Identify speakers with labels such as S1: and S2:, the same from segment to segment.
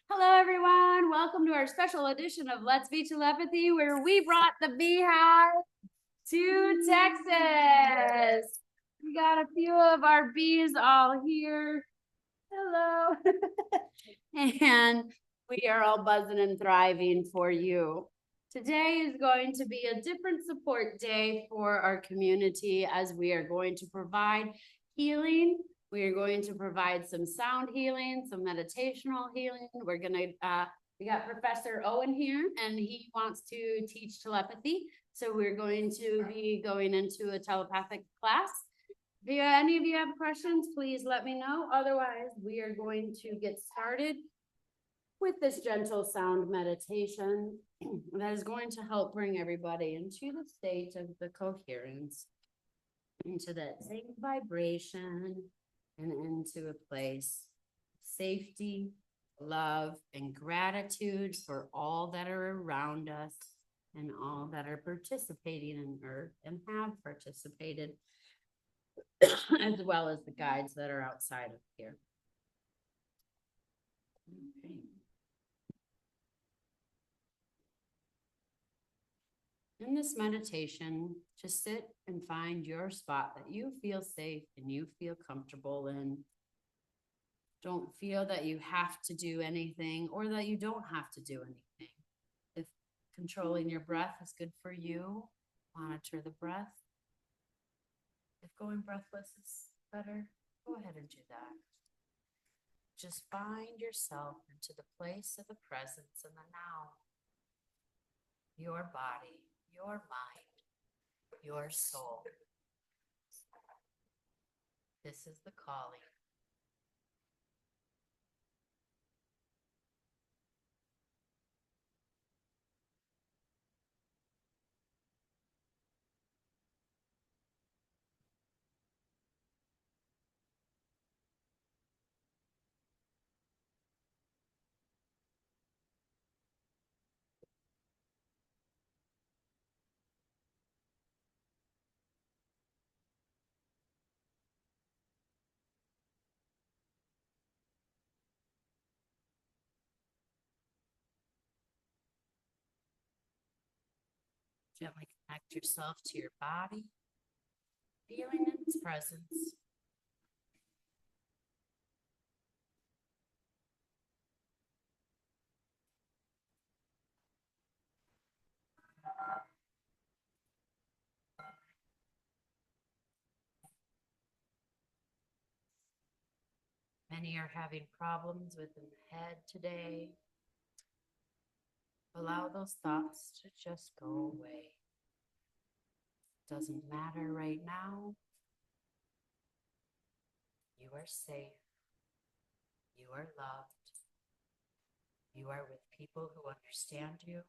S1: Hello, everyone. Welcome to our special edition of Let's Be Telepathy, where we brought the beehive to Texas. We got a few of our bees all here. Hello. And we are all buzzing and thriving for you. Today is going to be a different support day for our community as we are going to provide healing. We are going to provide some sound healing, some meditational healing. We got Professor Owen here, and he wants to teach telepathy. So we're going to be going into a telepathic class. If any of you have questions, please let me know. Otherwise, we are going to get started with this gentle sound meditation that is going to help bring everybody into the state of the coherence, into that same vibration, and into a place of safety, love, and gratitude for all that are around us and all that are participating in Earth and have participated, as well as the guides that are outside of here. Okay. In this meditation, just sit and find your spot that you feel safe and you feel comfortable in. Don't feel that you have to do anything or that you don't have to do anything. If controlling your breath is good for you, monitor the breath. If going breathless is better, go ahead and do that. Just find yourself into the place of the presence and the now. Your body, your mind, your soul. This is the calling. Gently connect yourself to your body, feeling its presence. Many are having problems with the head today. Allow those thoughts to just go away. Doesn't matter right now. You are safe. You are loved. You are with people who understand you.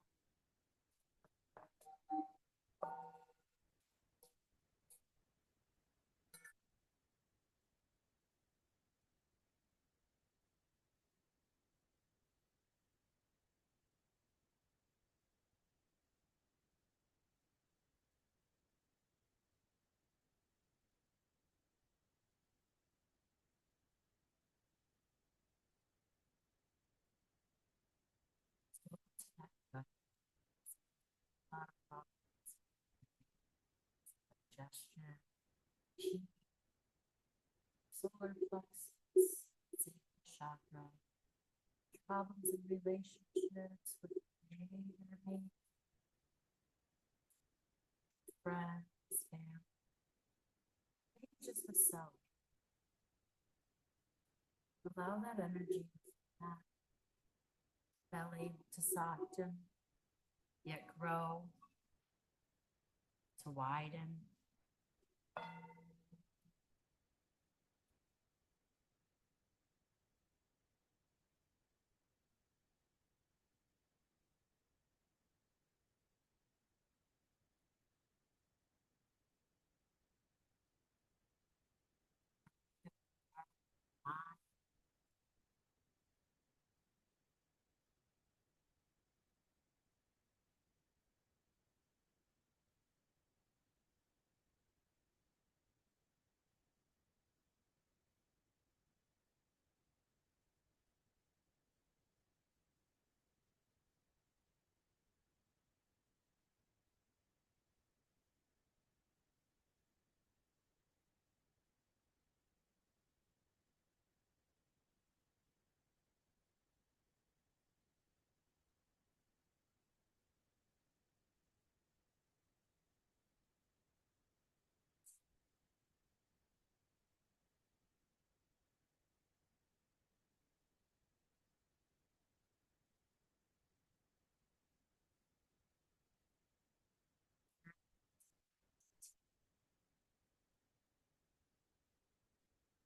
S1: Gesture, solar plexus, chakra, problems in relationships with neighbor, friends, family, maybe just the self. Allow that energy, that belly to soften, yet grow, to widen.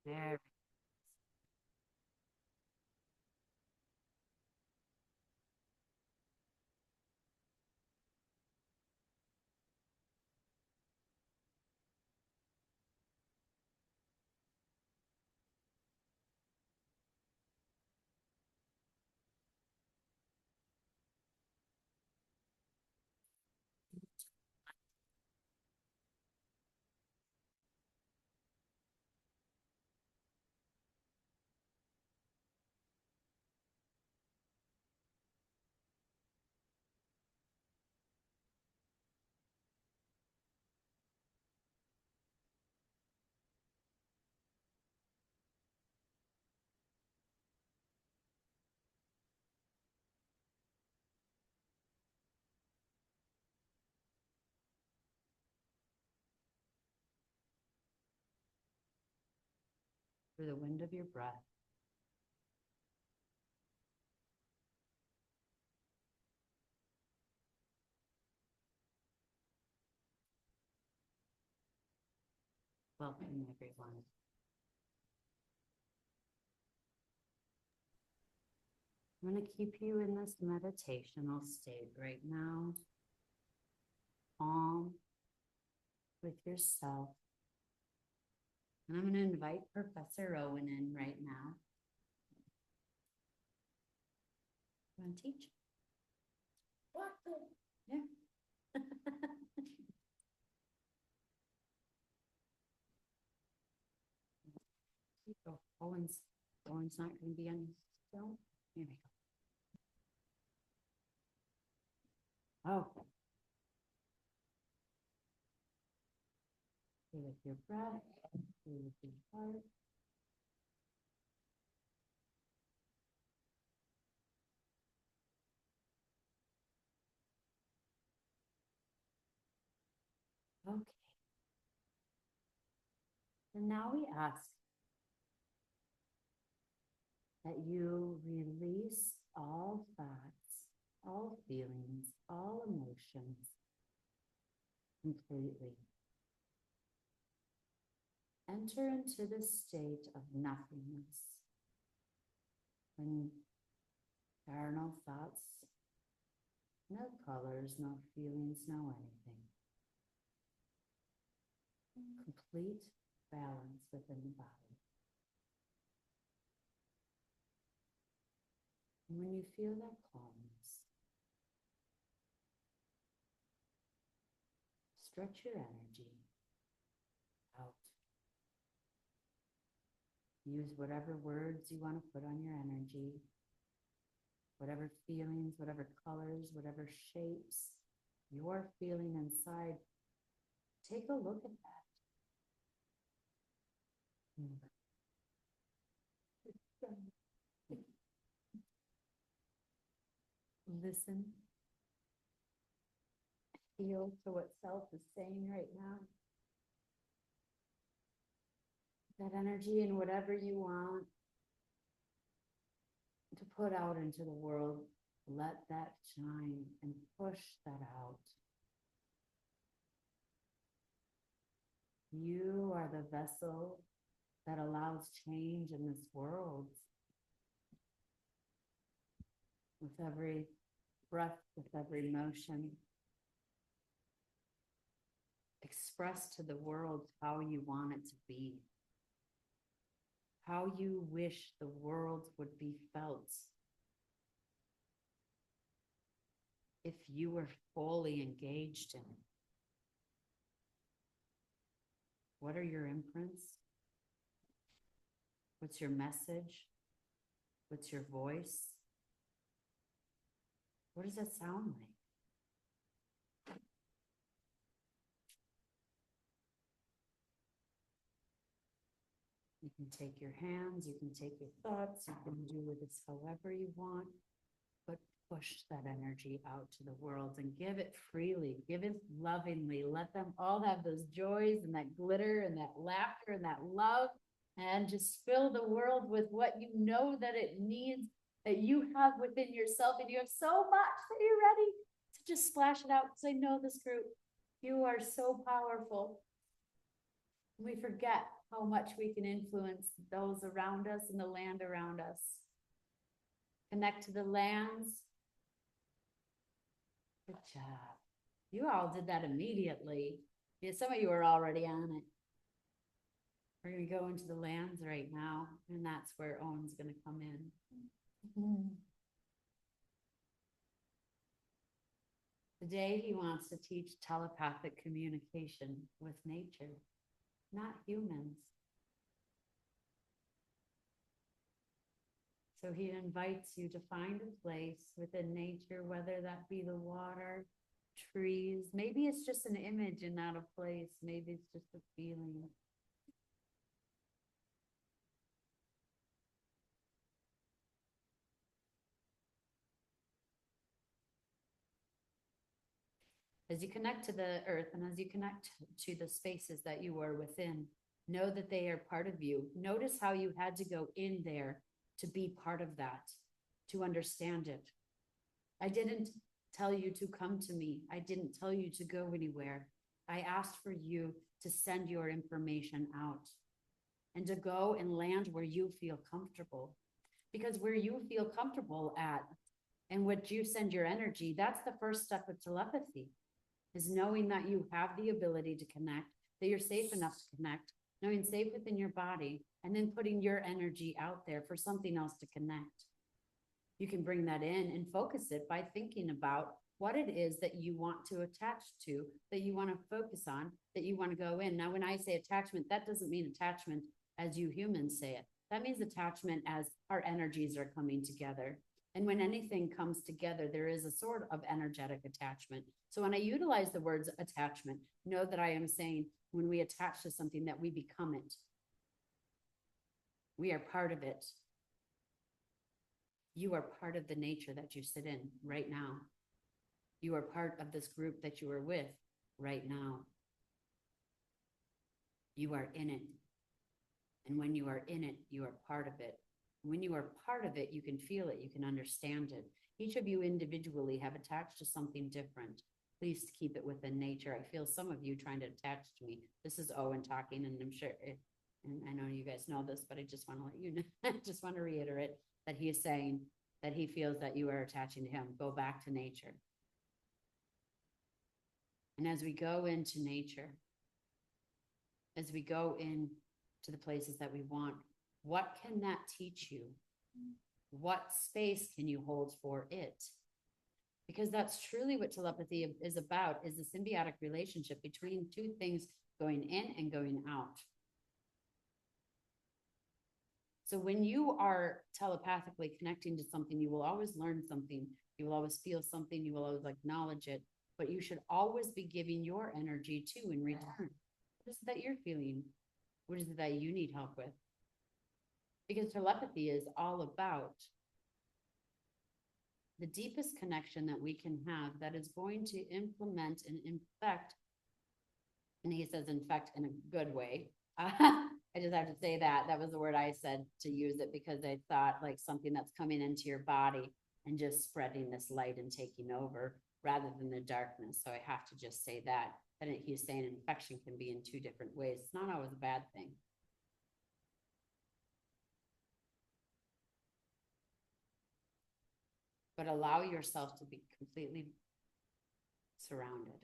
S1: Very. Through the wind of your breath. Welcome, everyone. I'm going to keep you in this meditational state right now. Calm with yourself. And I'm going to invite Professor Owen in right now. You want to teach? What? Yeah. Oh, Owen's not going to be on film. Here we go. Oh. Feel with your breath. Feel with your heart. Okay. And now we ask that you release all thoughts, all feelings, all emotions completely. Enter into the state of nothingness when there are no thoughts, no colors, no feelings, no anything. Complete balance within the body. And when you feel that calmness, stretch your energy out. Use whatever words you want to put on your energy, whatever feelings, whatever colors, whatever shapes you're feeling inside. Take a look at that. Listen. Feel for what self is saying right now. That energy and whatever you want to put out into the world, let that shine and push that out. You are the vessel that allows change in this world. With every breath, with every motion, express to the world how you want it to be, how you wish the world would be felt if you were fully engaged in it. What are your imprints? What's your message? What's your voice? What does that sound like? You can take your hands, you can take your thoughts, you can do with this however you want, but push that energy out to the world and give it freely, give it lovingly. Let them all have those joys and that glitter and that laughter and that love, and just fill the world with what you know that it needs, that you have within yourself, and you have so much that you're ready to just splash it out. Because I know this group, you are so powerful. We forget how much we can influence those around us and the land around us. Connect to the lands. Good job. You all did that immediately. Yeah, some of you are already on it. We're going to go into the lands right now, and that's where Owen's going to come in. Today, he wants to teach telepathic communication with nature, not humans. So he invites you to find a place within nature, whether that be the water, trees. Maybe it's just an image and not a place. Maybe it's just a feeling. As you connect to the earth and as you connect to the spaces that you are within, know that they are part of you. Notice how you had to go in there to be part of that, to understand it. I didn't tell you to come to me. I didn't tell you to go anywhere. I asked for you to send your information out and to go and land where you feel comfortable. Because where you feel comfortable at and what you send your energy, that's the first step of telepathy, is knowing that you have the ability to connect, that you're safe enough to connect, knowing safe within your body, and then putting your energy out there for something else to connect. You can bring that in and focus it by thinking about what it is that you want to attach to, that you want to focus on, that you want to go in. Now, when I say attachment, that doesn't mean attachment as you humans say it. That means attachment as our energies are coming together. And when anything comes together, there is a sort of energetic attachment. So when I utilize the words attachment, know that I am saying when we attach to something that we become it. We are part of it. You are part of the nature that you sit in right now. You are part of this group that you are with right now. You are in it. And when you are in it, you are part of it. When you are part of it, you can feel it, you can understand it. Each of you individually have attached to something different. Please keep it within nature. I feel some of you trying to attach to me. This is Owen talking, and I'm sure, and I know you guys know this, but I just want to let you know, I just want to reiterate that he is saying that he feels that you are attaching to him. Go back to nature. And as we go into nature, as we go into the places that we want, what can that teach you? What space can you hold for it? Because that's truly what telepathy is about, is a symbiotic relationship between two things going in and going out. So when you are telepathically connecting to something, you will always learn something. You will always feel something. You will always acknowledge it. But you should always be giving your energy too in return. What is it that you're feeling? What is it that you need help with? Because telepathy is all about the deepest connection that we can have that is going to implement and infect, and he says infect in a good way. I just have to say that. That was the word I said to use it because I thought like something that's coming into your body and just spreading this light and taking over rather than the darkness. So I have to just say that. And he's saying infection can be in two different ways. It's not always a bad thing. But allow yourself to be completely surrounded.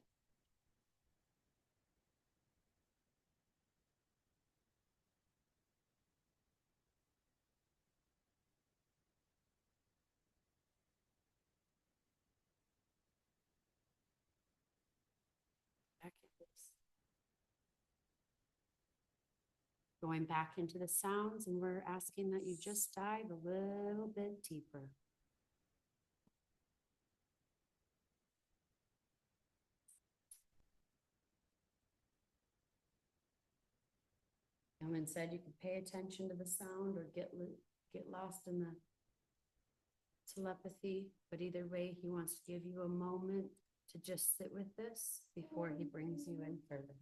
S1: Going back into the sounds, and we're asking that you just dive a little bit deeper. And when said you could pay attention to the sound or get lost in the telepathy, but either way, he wants to give you a moment to just sit with this before he brings you in further.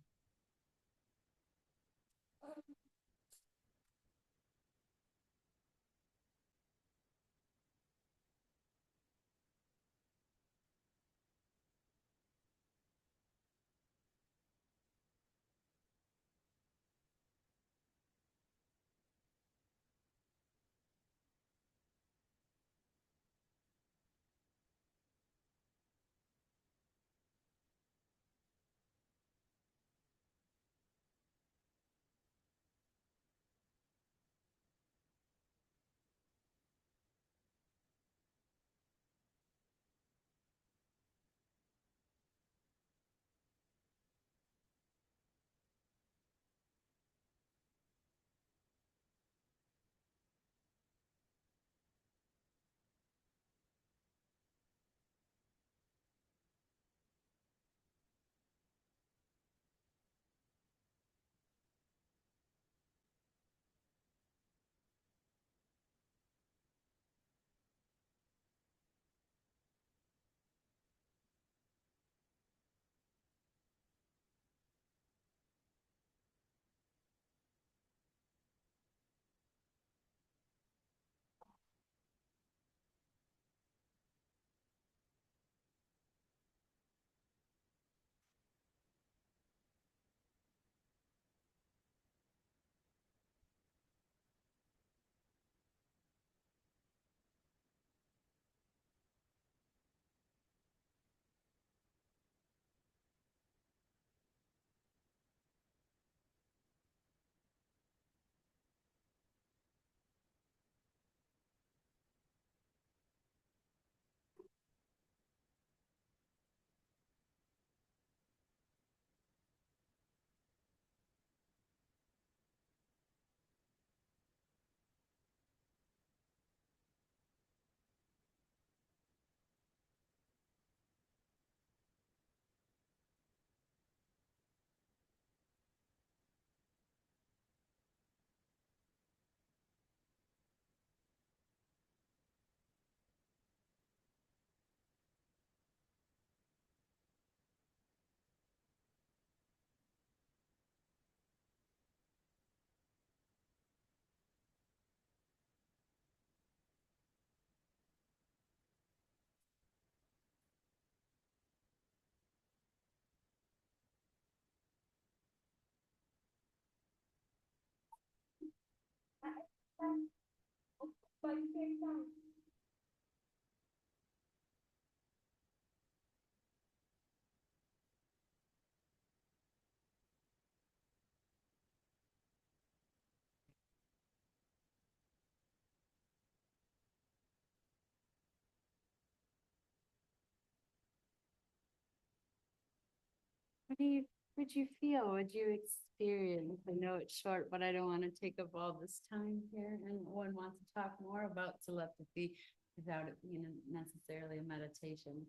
S1: What do you, would you feel? Would you experience? I know it's short, but I don't want to take up all this time here. And one wants to talk more about telepathy without it being necessarily a meditation.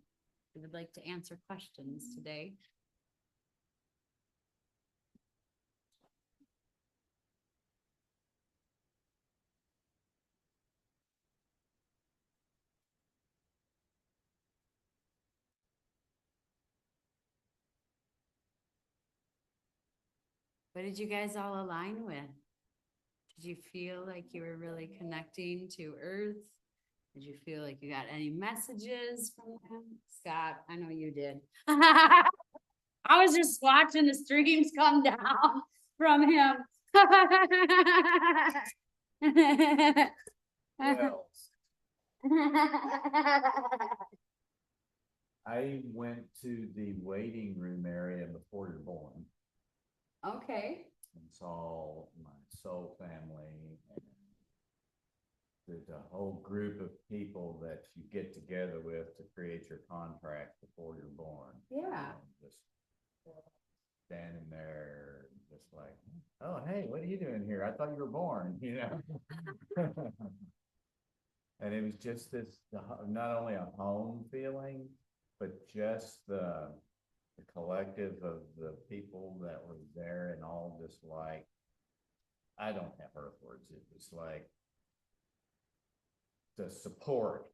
S1: We would like to answer questions today. What did you guys all align with? Did you feel like you were really connecting to Earth? Did you feel like you got any messages from him? Scott, I know you did. I was just watching the streams come down from him.
S2: Well, I went to the waiting room area before you're born
S1: Okay.
S2: and saw my soul family. And there's a whole group of people that you get together with to create your contract before you're born.
S1: Yeah.
S2: Just standing there, just like, oh, hey, what are you doing here? I thought you were born, you know? And it was just this, not only a home feeling, but just the collective of the people that were there and all just like, I don't have earth words. It was like the support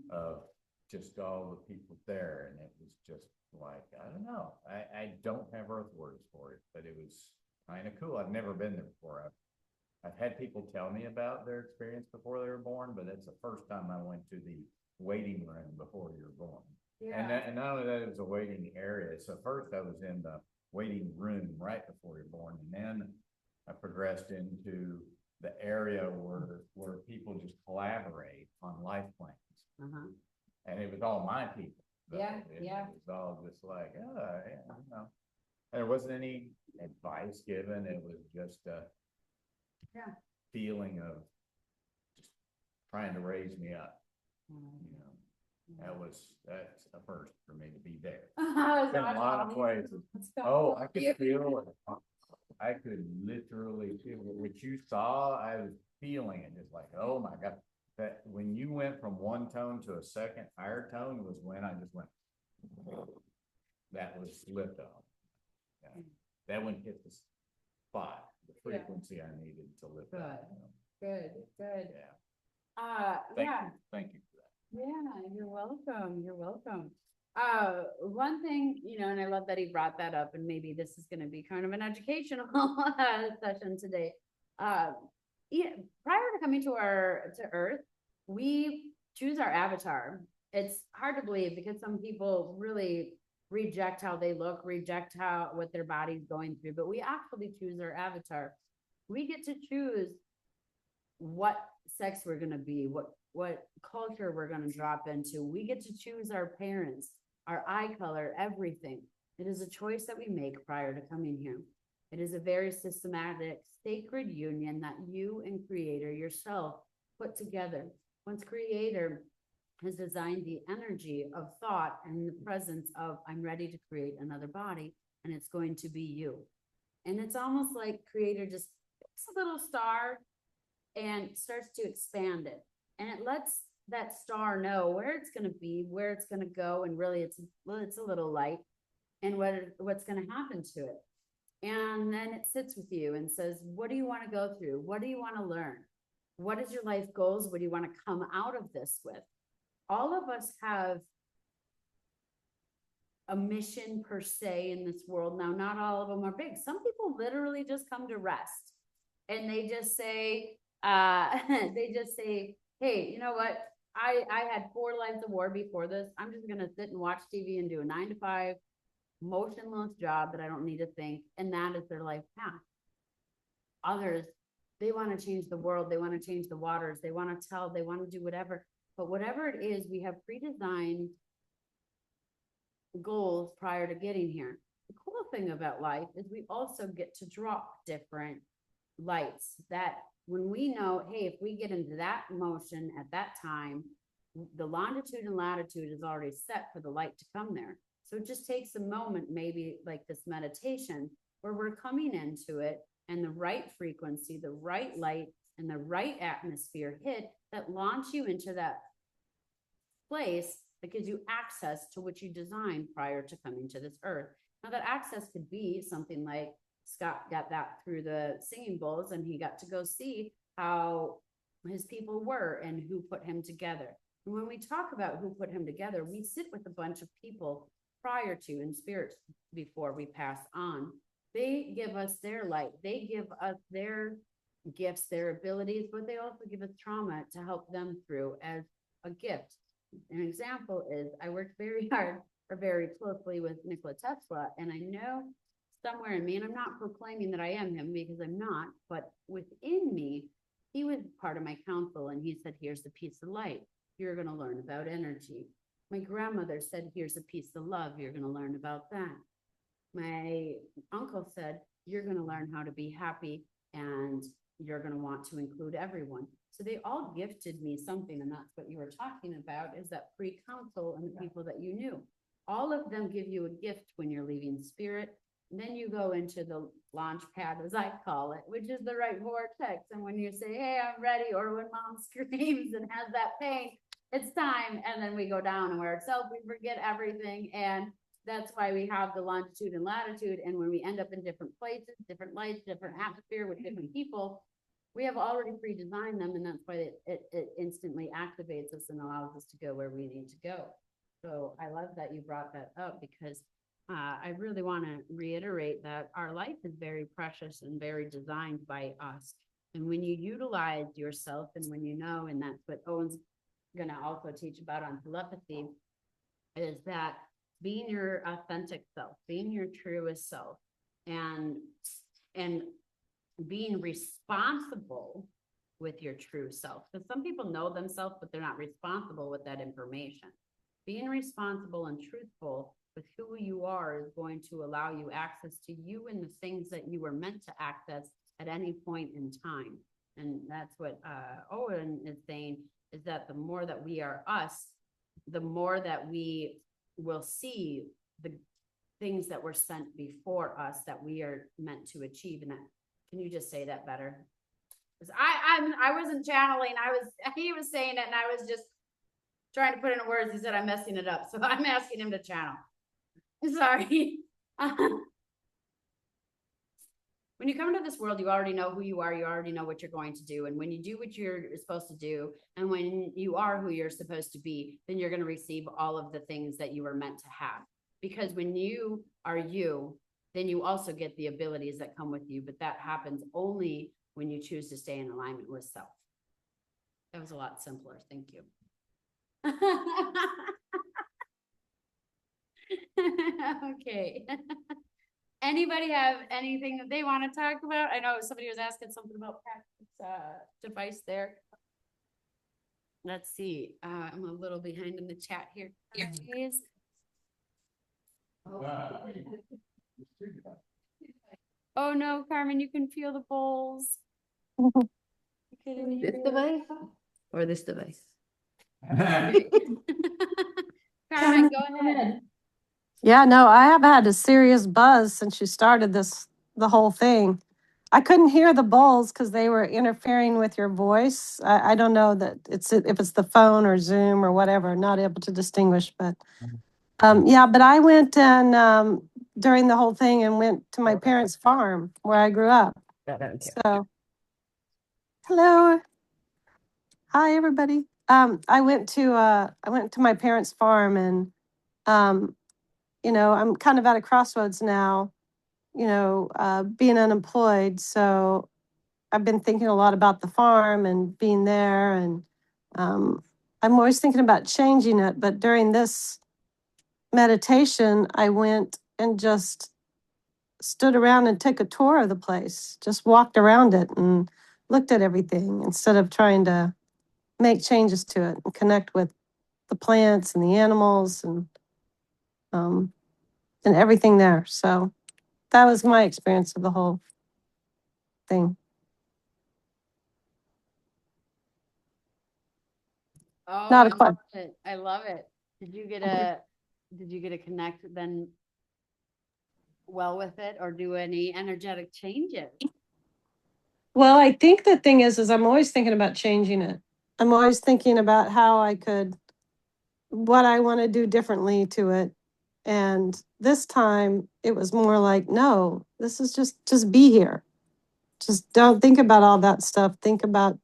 S2: of just all the people there. And it was just like, I don't know. I don't have earth words for it, but it was kind of cool. I've never been there before. I've had people tell me about their experience before they were born, but it's the first time I went to the waiting room before you were born. Yeah. And not only that, it was a waiting area. So first I was in the waiting room right before you're born, and then I progressed into the area where people just collaborate on life plans. And it was all my people.
S1: Yeah,
S2: it was all just like, oh, yeah, you know. And there wasn't any advice given. It was just feeling of just trying to raise me up. You know, that's a first for me to be there. In a lot of places. Oh, I could feel it. I could literally feel it. What you saw, I was feeling it, just like, oh my God. That when you went from one tone to a second higher tone was when I just went, that was lift off. Yeah. That one hit the spot, the frequency I needed to lift off.
S1: Good.
S2: Yeah. Thank you for that.
S1: Yeah, you're welcome. You're welcome. One thing, and I love that he brought that up, and maybe this is going to be kind of an educational session today. Prior to coming to Earth, we choose our avatar. It's hard to believe because some people really reject how they look, reject what their body's going through, but we actually choose our avatar. We get to choose what sex we're going to be, what culture we're going to drop into. We get to choose our parents, our eye color, everything. It is a choice that we make prior to coming here. It is a very systematic, sacred union that you and Creator yourself put together. Once Creator has designed the energy of thought and the presence of, I'm ready to create another body, and it's going to be you. And it's almost like Creator just picks a little star and starts to expand it. And it lets that star know where it's going to be, where it's going to go. And really it's a little light and what's going to happen to it. And then it sits with you and says, what do you want to go through? What do you want to learn? What is your life goals? What do you want to come out of this with? All of us have a mission per se in this world. Now, not all of them are big. Some people literally just come to rest and they just say, hey, you know what? I had 4 lives of war before this. I'm just going to sit and watch TV and do a 9-to-5 motionless job that I don't need to think. And that is their life path. Others they want to change the world, they want to change the waters, they want to tell, they want to do whatever. But whatever it is, we have pre-designed goals prior to getting here. The cool thing about life is we also get to drop different lights that when we know, hey, if we get into that motion at that time, the longitude and latitude is already set for the light to come there. So it just takes a moment, maybe like this meditation, where we're coming into it and the right frequency, the right light, and the right atmosphere hit that launch you into that place that gives you access to what you designed prior to coming to this earth. Now, that access could be something like Scott got that through the singing bowls, and he got to go see how his people were and who put him together. And when we talk about who put him together, we sit with a bunch of people prior to in spirit before we pass on. They give us their light, they give us their gifts, their abilities, but they also give us trauma to help them through as a gift. An example is I worked very hard or very closely with Nikola Tesla, and I know somewhere in me, and I'm not proclaiming that I am him because I'm not, but within me, he was part of my council, and he said, here's the piece of light. You're going to learn about energy. My grandmother said, here's a piece of love. You're going to learn about that. My uncle said, you're going to learn how to be happy, and you're going to want to include everyone. So they all gifted me something, and that's what you were talking about, is that pre-council and the people that you knew. All of them give you a gift when you're leaving spirit. And then you go into the launch pad, as I call it, which is the right vortex. And when you say, hey, I'm ready, or when mom screams and has that pain, it's time. And then we go down and we're ourselves, we forget everything. And that's why we have the longitude and latitude. And when we end up in different places, different lights, different atmosphere with different people, we have already pre-designed them. And that's why it instantly activates us and allows us to go where we need to go. So I love that you brought that up, because I really want to reiterate that our life is very precious and very designed by us. And when you utilize yourself, and when you know, and that's what Owen's going to also teach about on telepathy, is that being your authentic self, being your truest self, and being responsible with your true self. Because some people know themselves, but they're not responsible with that information. Being responsible and truthful with who you are is going to allow you access to you and the things that you were meant to access at any point in time. And that's what Owen is saying, is that the more that we are us, the more that we will see the things that were sent before us that we are meant to achieve. And that, can you just say that better? Because I wasn't channeling. He was saying it, and I was just trying to put it in words. He said I'm messing it up, so I'm asking him to channel. Sorry. When you come into this world, you already know who you are. You already know what you're going to do. And when you do what you're supposed to do, and when you are who you're supposed to be, then you're going to receive all of the things that you were meant to have. Because when you are you, then you also get the abilities that come with you. But that happens only when you choose to stay in alignment with self. That was a lot simpler. Thank you. Okay. Anybody have anything that they want to talk about? I know somebody was asking something about Patrick's device there. Let's see. I'm a little behind in the chat here. Please. Oh no, Carmen, you can feel the bowls.
S3: This device or this device?
S1: Carmen, go ahead.
S4: Yeah, no, I have had a serious buzz since you started the whole thing. I couldn't hear the bowls because they were interfering with your voice. I don't know that if it's the phone or Zoom or whatever, not able to distinguish, but yeah, but I went and during the whole thing and went to my parents' farm where I grew up. So, hello. Hi, everybody. I went to my parents' farm, and I'm kind of at a crossroads now, being unemployed. So I've been thinking a lot about the farm and being there, and I'm always thinking about changing it. But during this meditation, I went and just stood around and took a tour of the place, just walked around it and looked at everything instead of trying to make changes to it and connect with the plants and the animals um, and everything there. So that was my experience of the whole thing.
S1: Oh,
S4: Not
S1: I
S4: a question.
S1: love it. I love it. Did you get a connect then well with it or do any energetic changes?
S4: Well, I think the thing is I'm always thinking about changing it. I'm always thinking about how I could, what I want to do differently to it. And this time it was more like, no, this is just be here. Just don't think about all that stuff. Think about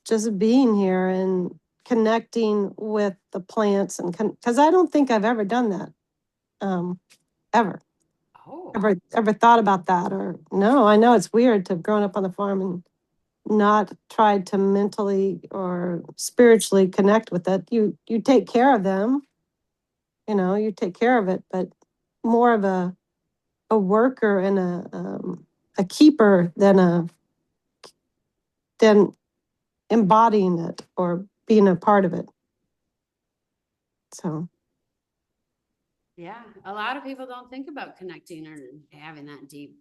S4: just being here and connecting with the plants and because I don't think I've ever done that. Ever.
S1: Oh,
S4: Ever thought about that or no, I know it's weird to have grown up on the farm and not tried to mentally or spiritually connect with it. You take care of them, you take care of it, but more of a worker and a keeper than embodying it or being a part of it. So
S1: yeah. A lot of people don't think about connecting or having that deep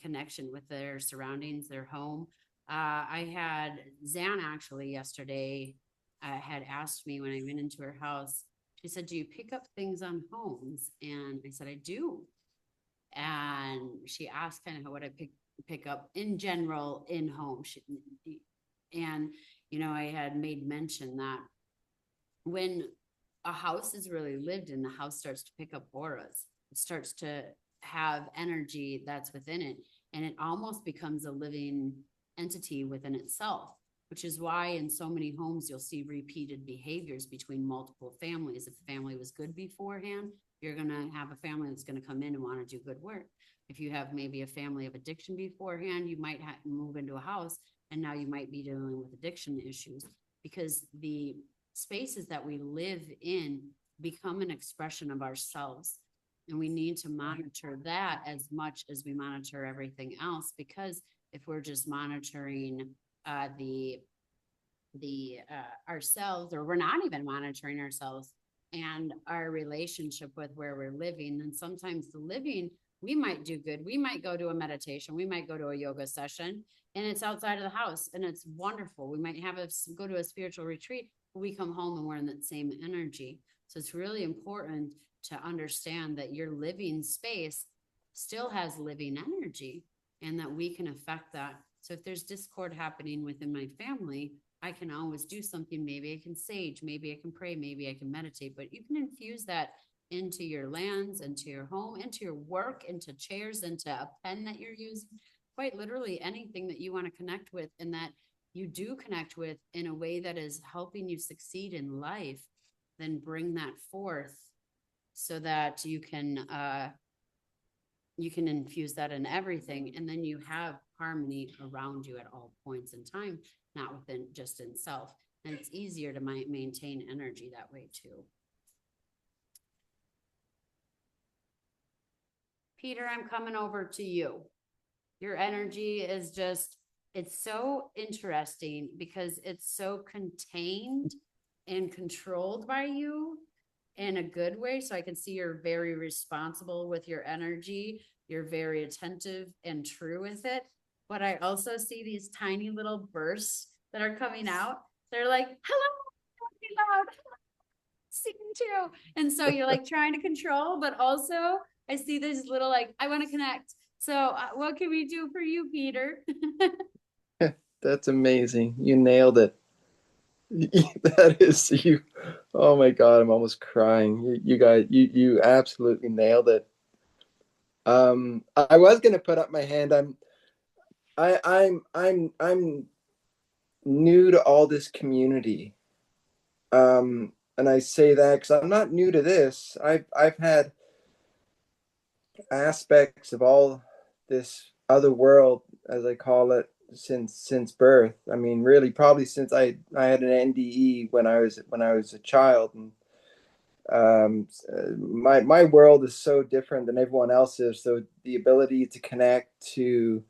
S1: connection with their surroundings, their home. I had Zan actually yesterday had asked me when I went into her house, she said, "Do you pick up things on homes?" And I said, "I do." And she asked kind of what I pick up in general in home. And I had made mention that when a house is really lived in, the house starts to pick up auras. It starts to have energy that's within it, and it almost becomes a living entity within itself, which is why in so many homes you'll see repeated behaviors between multiple families. If the family was good beforehand, you're going to have a family that's going to come in and want to do good work. If you have maybe a family of addiction beforehand, you might move into a house and now you might be dealing with addiction issues because the spaces that we live in become an expression of ourselves. And we need to monitor that as much as we monitor everything else, because if we're just monitoring the ourselves, or we're not even monitoring ourselves and our relationship with where we're living, then sometimes the living, we might do good. We might go to a meditation. We might go to a yoga session and it's outside of the house and it's wonderful. We might go to a spiritual retreat, but we come home and we're in that same energy. So it's really important to understand that your living space still has living energy and that we can affect that. So if there's discord happening within my family, I can always do something. Maybe I can sage, maybe I can pray, maybe I can meditate, but you can infuse that into your lands, into your home, into your work, into chairs, into a pen that you're using, quite literally anything that you want to connect with and that you do connect with in a way that is helping you succeed in life, then bring that forth so that you can infuse that in everything. And then you have harmony around you at all points in time, not within just in self. And it's easier to maintain energy that way too. Peter, I'm coming over to you. Your energy is just, it's so interesting because it's so contained and controlled by you in a good way. So I can see you're very responsible with your energy. You're very attentive and true with it. But I also see these tiny little bursts that are coming out. They're like, hello, loud, sing too. And so you're like trying to control, but also I see this little like, I want to connect. So what can we do for you, Peter?
S5: That's amazing. You nailed it. That is you. Oh my God, I'm almost crying. You guys, you absolutely nailed it. I was gonna put up my hand. I'm new to all this community. And I say that because I'm not new to this. I've had aspects of all this other world, as I call it, since birth. I mean, really, probably since I had an NDE when I was a child, and my world is so different than everyone else's. So the ability to connect to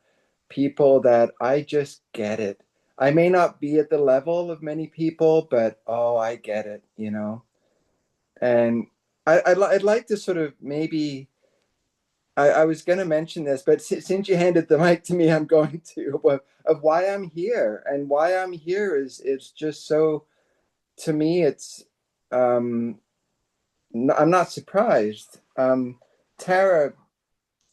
S5: people that I just get it. I may not be at the level of many people, but oh, I get it, you know. And I'd like to sort of maybe I was going to mention this, but since you handed the mic to me, I'm going to of why I'm here, and why I'm here is it's just so, to me it's I'm not surprised. Tara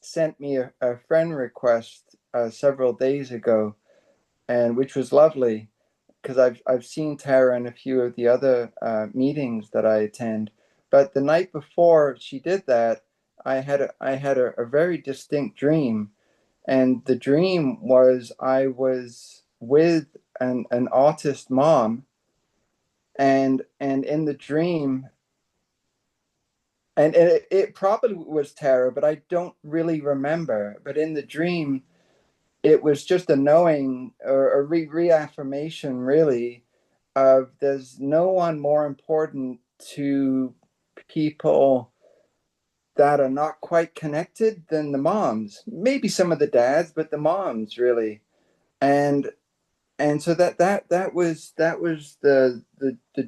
S5: sent me a friend request several days ago, and which was lovely because I've seen Tara in a few of the other meetings that I attend. But the night before she did that, I had a very distinct dream, and the dream was I was with an autist mom, and in the dream, and it probably was Tara, but I don't really remember. But in the dream, it was just a knowing or a reaffirmation, really, of there's no one more important to people that are not quite connected than the moms. Maybe some of the dads, but the moms really. And so that was the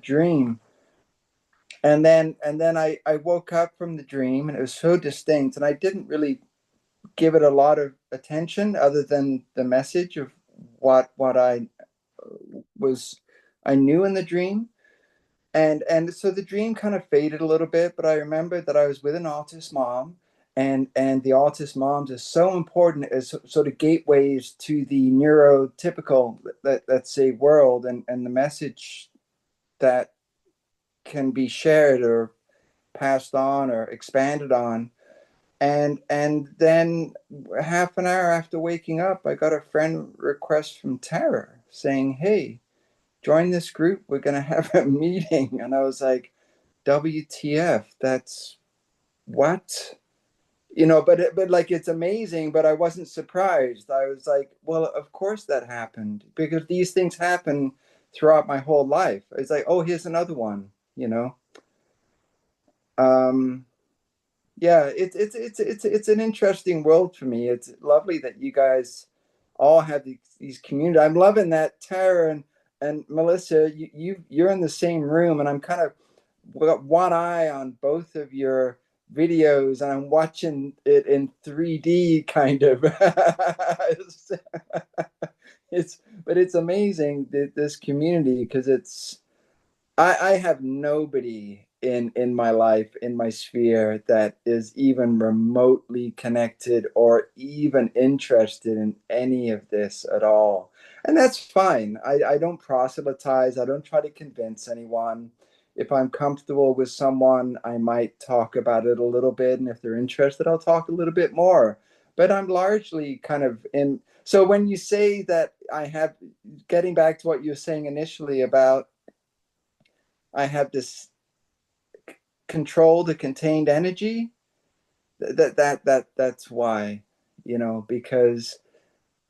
S5: dream. And then I woke up from the dream, and it was so distinct, and I didn't really give it a lot of attention other than the message of what was I knew in the dream. And so the dream kind of faded a little bit, but I remembered that I was with an autist mom, and the autist moms are so important as sort of gateways to the neurotypical, let's say, world, and the message that can be shared or passed on or expanded on. And then half an hour after waking up, I got a friend request from Tara saying, "Hey, join this group. We're gonna have a meeting." And I was like, "WTF? That's what?" But like, it's amazing, but I wasn't surprised. I was like, well, of course that happened, because these things happen throughout my whole life. It's like, oh, here's another one, you know. Um, yeah, it's an interesting world for me. It's lovely that you guys all have these communities. I'm loving that Tara and Melissa, you're in the same room, and I'm kind of got one eye on both of your videos, and I'm watching it in 3D kind of. it's but it's amazing, this community, because I have nobody in my life, in my sphere, that is even remotely connected or even interested in any of this at all. And that's fine. I don't proselytize. I don't try to convince anyone. If I'm comfortable with someone, I might talk about it a little bit. And if they're interested, I'll talk a little bit more. But I'm largely kind of in. So when you say that I have, getting back to what you were saying initially about I have this controlled, a contained energy. That's why, because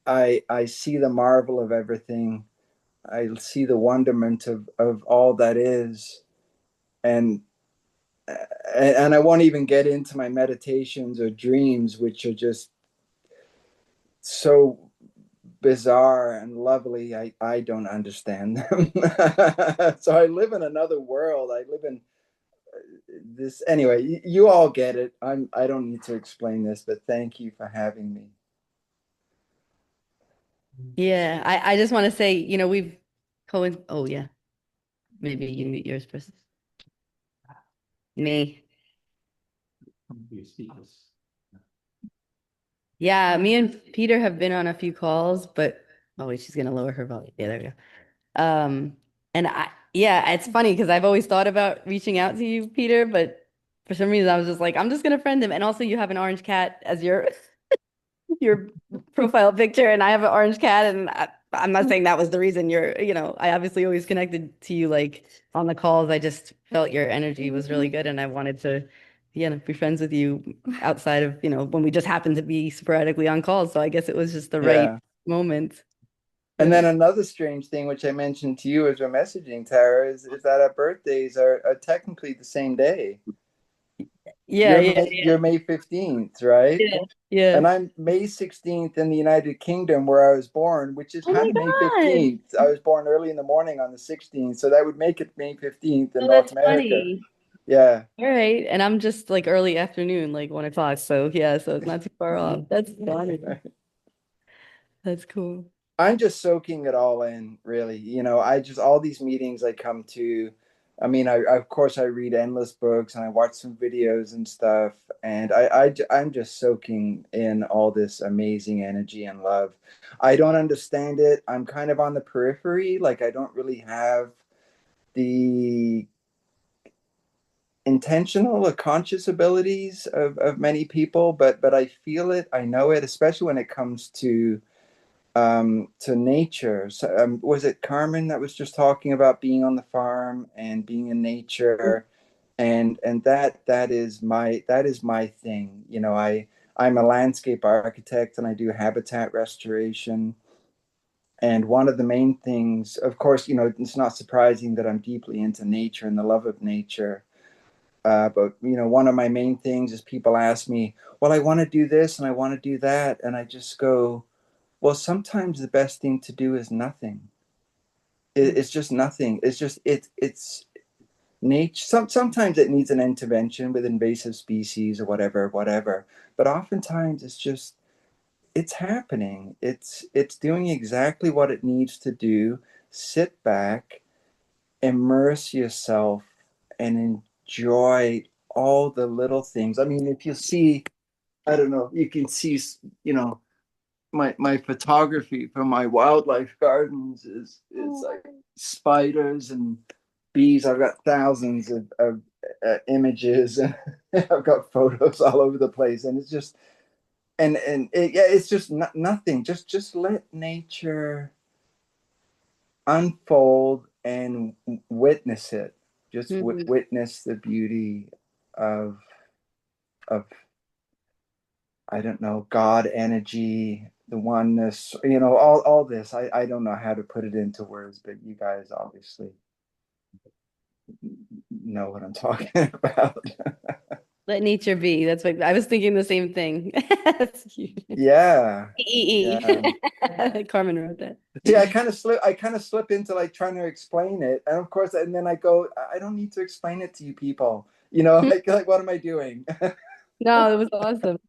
S5: I see the marvel of everything. I see the wonderment of all that is, and and I won't even get into my meditations or dreams, which are just so bizarre and lovely. I don't understand them. So I live in another world. I live in this anyway. You all get it. I don't need to explain this, but thank you for having me.
S3: Yeah, I just want to say, we've oh yeah, maybe you mute yours first. Me. Yeah, me and Peter have been on a few calls, but oh wait, she's gonna lower her volume. Yeah, there we go. And yeah, it's funny because I've always thought about reaching out to you, Peter, but for some reason I was just like, I'm just gonna friend him. And also you have an orange cat as your profile picture, and I have an orange cat, and I'm not saying that was the reason I obviously always connected to you like on the calls. I just felt your energy was really good, and I wanted to, be friends with you outside of, when we just happened to be sporadically on calls. So I guess it was just the right
S5: Yeah.
S3: moment.
S5: And then
S3: Yeah.
S5: another strange thing, which I mentioned to you as we're messaging, Tara, is that our birthdays are technically the same day.
S3: Yeah, yeah,
S5: You're May 15th, right?
S3: yeah, yeah.
S5: And I'm May 16th in the United Kingdom where I was born, which is
S3: Oh my
S5: kind of May
S3: God.
S5: 15th. I was born early in the morning on the 16th, so that would make it May 15th in
S3: Oh,
S5: North
S3: that's
S5: America.
S3: funny.
S5: Yeah.
S3: All right. And I'm just like early afternoon, like 1 o'clock. So yeah, so it's not too far off. That's funny. That's cool.
S5: I'm just soaking it all in, really. I just, all these meetings I come to, I mean, of course I read endless books and I watch some videos and stuff, and I'm just soaking in all this amazing energy and love. I don't understand it. I'm kind of on the periphery, like I don't really have the intentional or conscious abilities of many people, but I feel it, I know it, especially when it comes to nature. So, was it Carmen that was just talking about being on the farm and being in nature, and that is my thing. I'm a landscape architect and I do habitat restoration. And one of the main things, of course, it's not surprising that I'm deeply into nature and the love of nature. But one of my main things is people ask me, well, I want to do this and I want to do that, and I just go, well, sometimes the best thing to do is nothing. It's just nothing. It's nature. Sometimes it needs an intervention with invasive species or whatever. But oftentimes it's happening. It's doing exactly what it needs to do. Sit back, immerse yourself, and enjoy all the little things. I mean, if you see, I don't know, you can see, you know, my photography for my wildlife gardens is like spiders and bees. I've got thousands of images and I've got photos all over the place, and it's just yeah, it's just nothing. Just let nature unfold and witness it. Just
S3: Mhm.
S5: witness the beauty of of I don't know, God energy, the oneness, all this. I don't know how to put it into words, but you guys obviously know what I'm talking about.
S3: Let nature be. That's what I was thinking the same thing. That's cute.
S5: Yeah. Yeah.
S3: E. Carmen wrote that.
S5: See, I kind of slip into like trying to explain it. And of course, and then I go, I don't need to explain it to you people. Like what am I doing?
S3: No, it was awesome.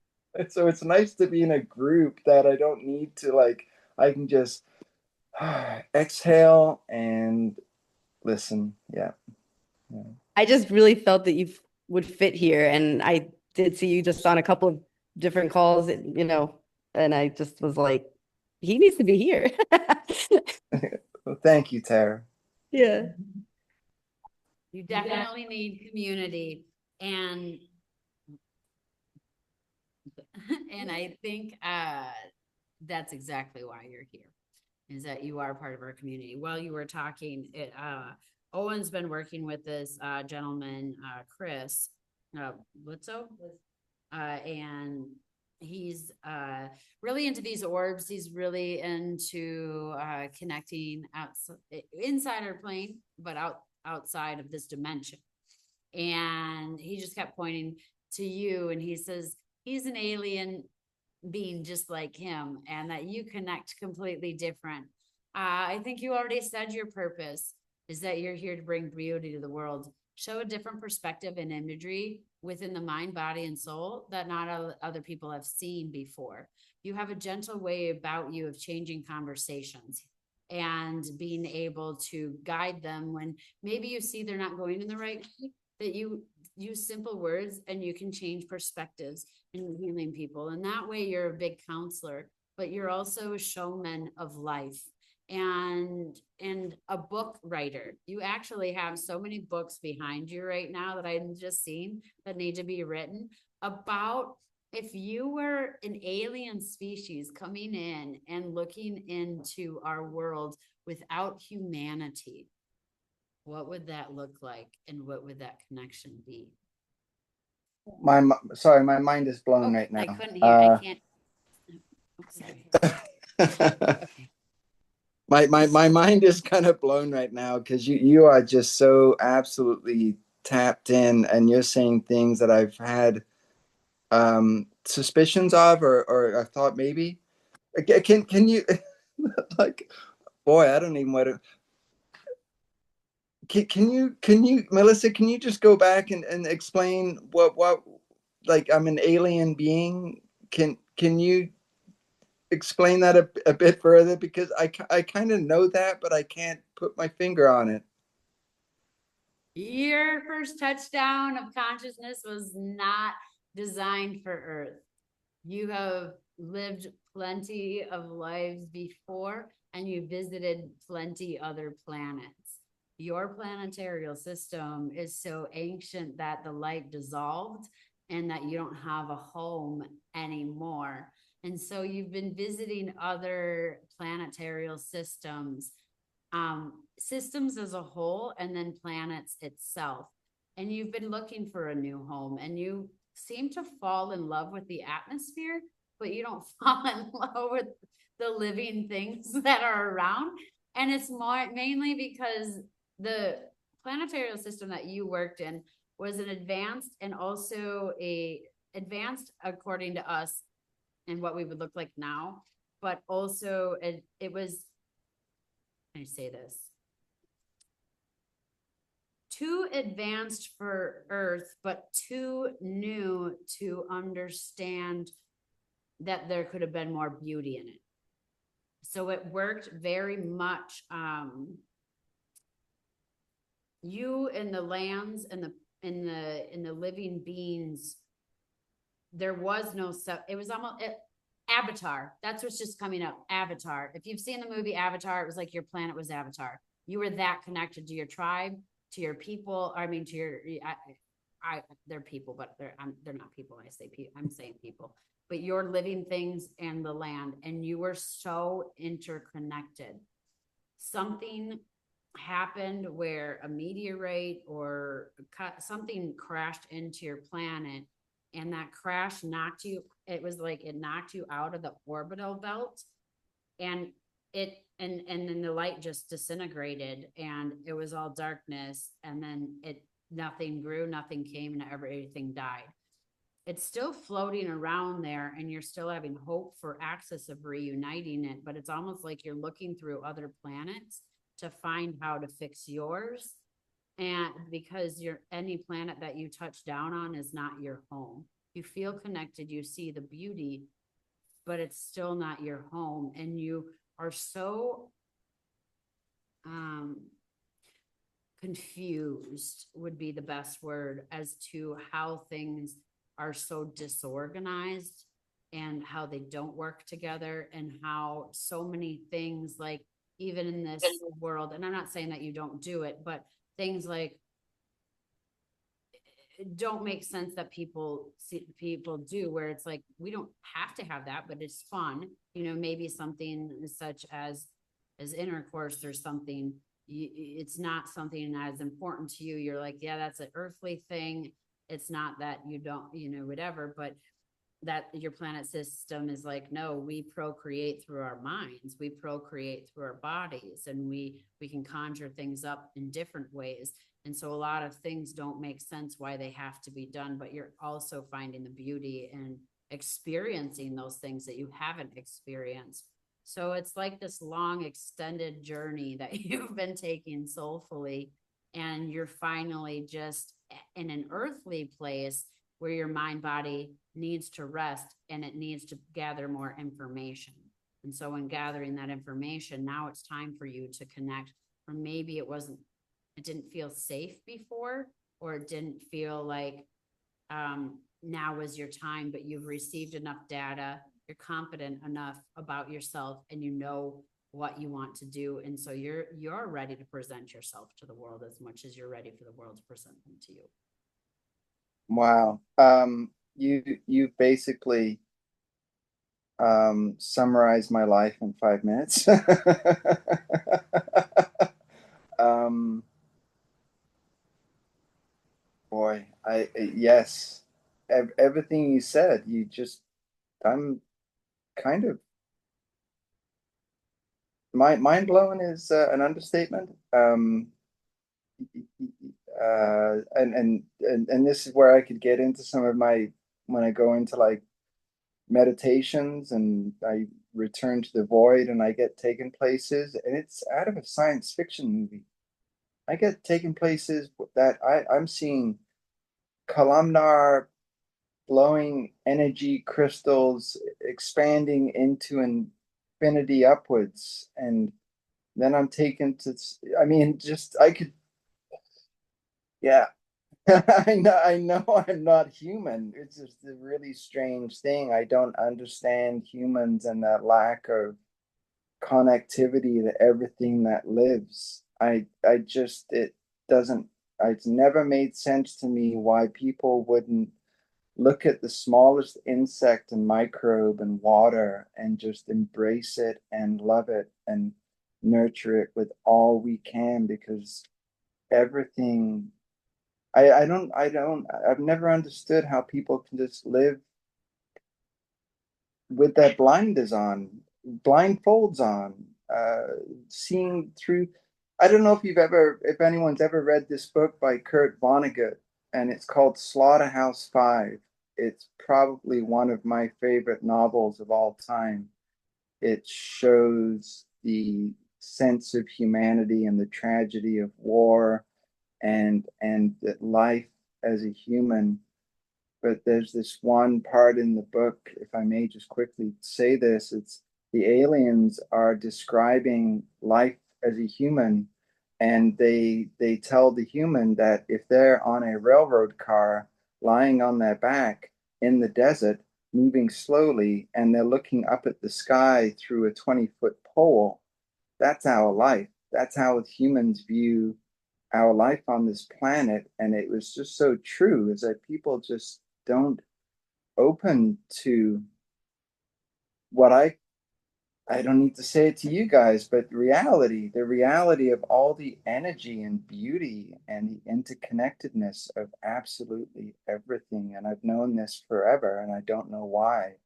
S5: So it's nice to be in a group that I don't need to like, I can just exhale and listen. Yeah. Yeah.
S3: I just really felt that you would fit here, and I did see you just on a couple of different calls, and I just was like, he needs to be here.
S5: Well, thank you, Tara.
S3: Yeah.
S1: You definitely need community. And and I think that's exactly why you're here, is that you are part of our community. While you were talking, Owen's been working with this gentleman, Chris Blitzo, and he's really into these orbs. He's really into connecting inside our plane, but outside of this dimension. And he just kept pointing to you, and he says he's an alien being just like him, and that you connect completely different. I think you already said your purpose is that you're here to bring beauty to the world, show a different perspective and imagery within the mind, body, and soul that not other people have seen before. You have a gentle way about you of changing conversations and being able to guide them when maybe you see they're not going in the right way, that you use simple words and you can change perspectives in healing people. And that way you're a big counselor, but you're also a showman of life and a book writer. You actually have so many books behind you right now that I'm just seeing that need to be written about if you were an alien species coming in and looking into our world without humanity, what would that look like and what would that connection be?
S5: Sorry, my mind is blown
S1: Oh,
S5: right now.
S1: I couldn't hear. I can't. Oh, sorry. Okay.
S5: My mind is kind of blown right now because you are just so absolutely tapped in, and you're saying things that I've had suspicions of, or I thought maybe. Can you like, boy, I don't even want to. Can you, Melissa, can you just go back and explain what like, I'm an alien being? Can you explain that a bit further, because I kind of know that, but I can't put my finger on it.
S1: Your first touchdown of consciousness was not designed for Earth. You have lived plenty of lives before, and you visited plenty other planets. Your planetary system is so ancient that the light dissolved and that you don't have a home anymore. And so you've been visiting other planetary systems as a whole, and then planets itself. And you've been looking for a new home, and you seem to fall in love with the atmosphere, but you don't fall in love with the living things that are around. And it's more mainly because the planetary system that you worked in was an advanced, and also a advanced according to us and what we would look like now, but also it was, I say this, too advanced for Earth, but too new to understand that there could have been more beauty in it. So it worked very much. You and the lands and the living beings, there was no stuff. It was almost Avatar. That's what's just coming up. Avatar. If you've seen the movie Avatar, it was like your planet was Avatar. You were that connected to your tribe, to your people. I mean, to your, they're people, but they're not people. I'm saying people, but your living things and the land, and you were so interconnected. Something happened where a meteorite or something crashed into your planet, and that crash knocked you, it was like it knocked you out of the orbital belt, and then the light just disintegrated, and it was all darkness, and then nothing grew, nothing came, and everything died. It's still floating around there, and you're still having hope for access of reuniting it, but it's almost like you're looking through other planets to find how to fix yours. And because any planet that you touch down on is not your home. You feel connected, you see the beauty, but it's still not your home. And you are so confused, would be the best word, as to how things are so disorganized and how they don't work together, and how so many things, like even in this world, and I'm not saying that you don't do it, but things like don't make sense that people do, where it's like, we don't have to have that, but it's fun, maybe something such as intercourse or something. It's not something as important to you. You're like, yeah, that's an earthly thing. It's not that you don't, whatever, but that your planet system is like, no, we procreate through our minds, we procreate through our bodies, and we can conjure things up in different ways. And so a lot of things don't make sense why they have to be done, but you're also finding the beauty in experiencing those things that you haven't experienced. So it's like this long extended journey that you've been taking soulfully, and you're finally just in an earthly place where your mind body needs to rest, and it needs to gather more information. And so in gathering that information, now it's time for you to connect, or maybe it didn't feel safe before, or it didn't feel like now is your time, but you've received enough data, you're confident enough about yourself, and you know what you want to do. And so you're ready to present yourself to the world as much as you're ready for the world to present them to you.
S5: Wow. You basically summarized my life in 5 minutes. Boy, yes, everything you said, I'm kind of, mind blown is an understatement. And this is where I could get into some of my, when I go into like meditations and I return to the void and I get taken places, and it's out of a science fiction movie. I get taken places that I'm seeing columnar glowing energy crystals expanding into infinity upwards, and then I'm taken to, I mean, just I could, yeah. I know I'm not human. It's just a really strange thing. I don't understand humans and that lack of connectivity to everything that lives. I just, it doesn't, it's never made sense to me why people wouldn't look at the smallest insect and microbe and water and just embrace it and love it and nurture it with all we can, because everything, I've never understood how people can just live with their blindfolds on, seeing through. I don't know if anyone's ever read this book by Kurt Vonnegut, and it's called Slaughterhouse-Five. It's probably one of my favorite novels of all time. It shows the sense of humanity and the tragedy of war and that life as a human. But there's this one part in the book, if I may just quickly say this, it's the aliens are describing life as a human, and they tell the human that if they're on a railroad car lying on their back in the desert, moving slowly, and they're looking up at the sky through a 20-foot pole, that's our life. That's how humans view our life on this planet. And it was just so true, is that people just don't open to what I don't need to say it to you guys, but the reality of all the energy and beauty and the interconnectedness of absolutely everything. And I've known this forever, and I don't know why.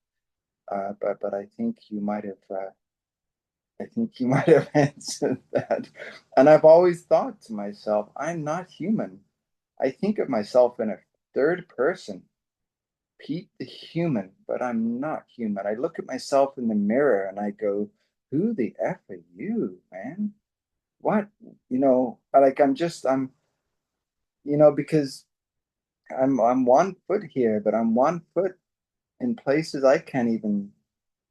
S5: But I think you might have answered that. And I've always thought to myself, I'm not human. I think of myself in a third person, Pete the human, but I'm not human. I look at myself in the mirror and I go, who the F are you, man? What? Like because I'm 1 foot here, but I'm 1 foot in places I can't even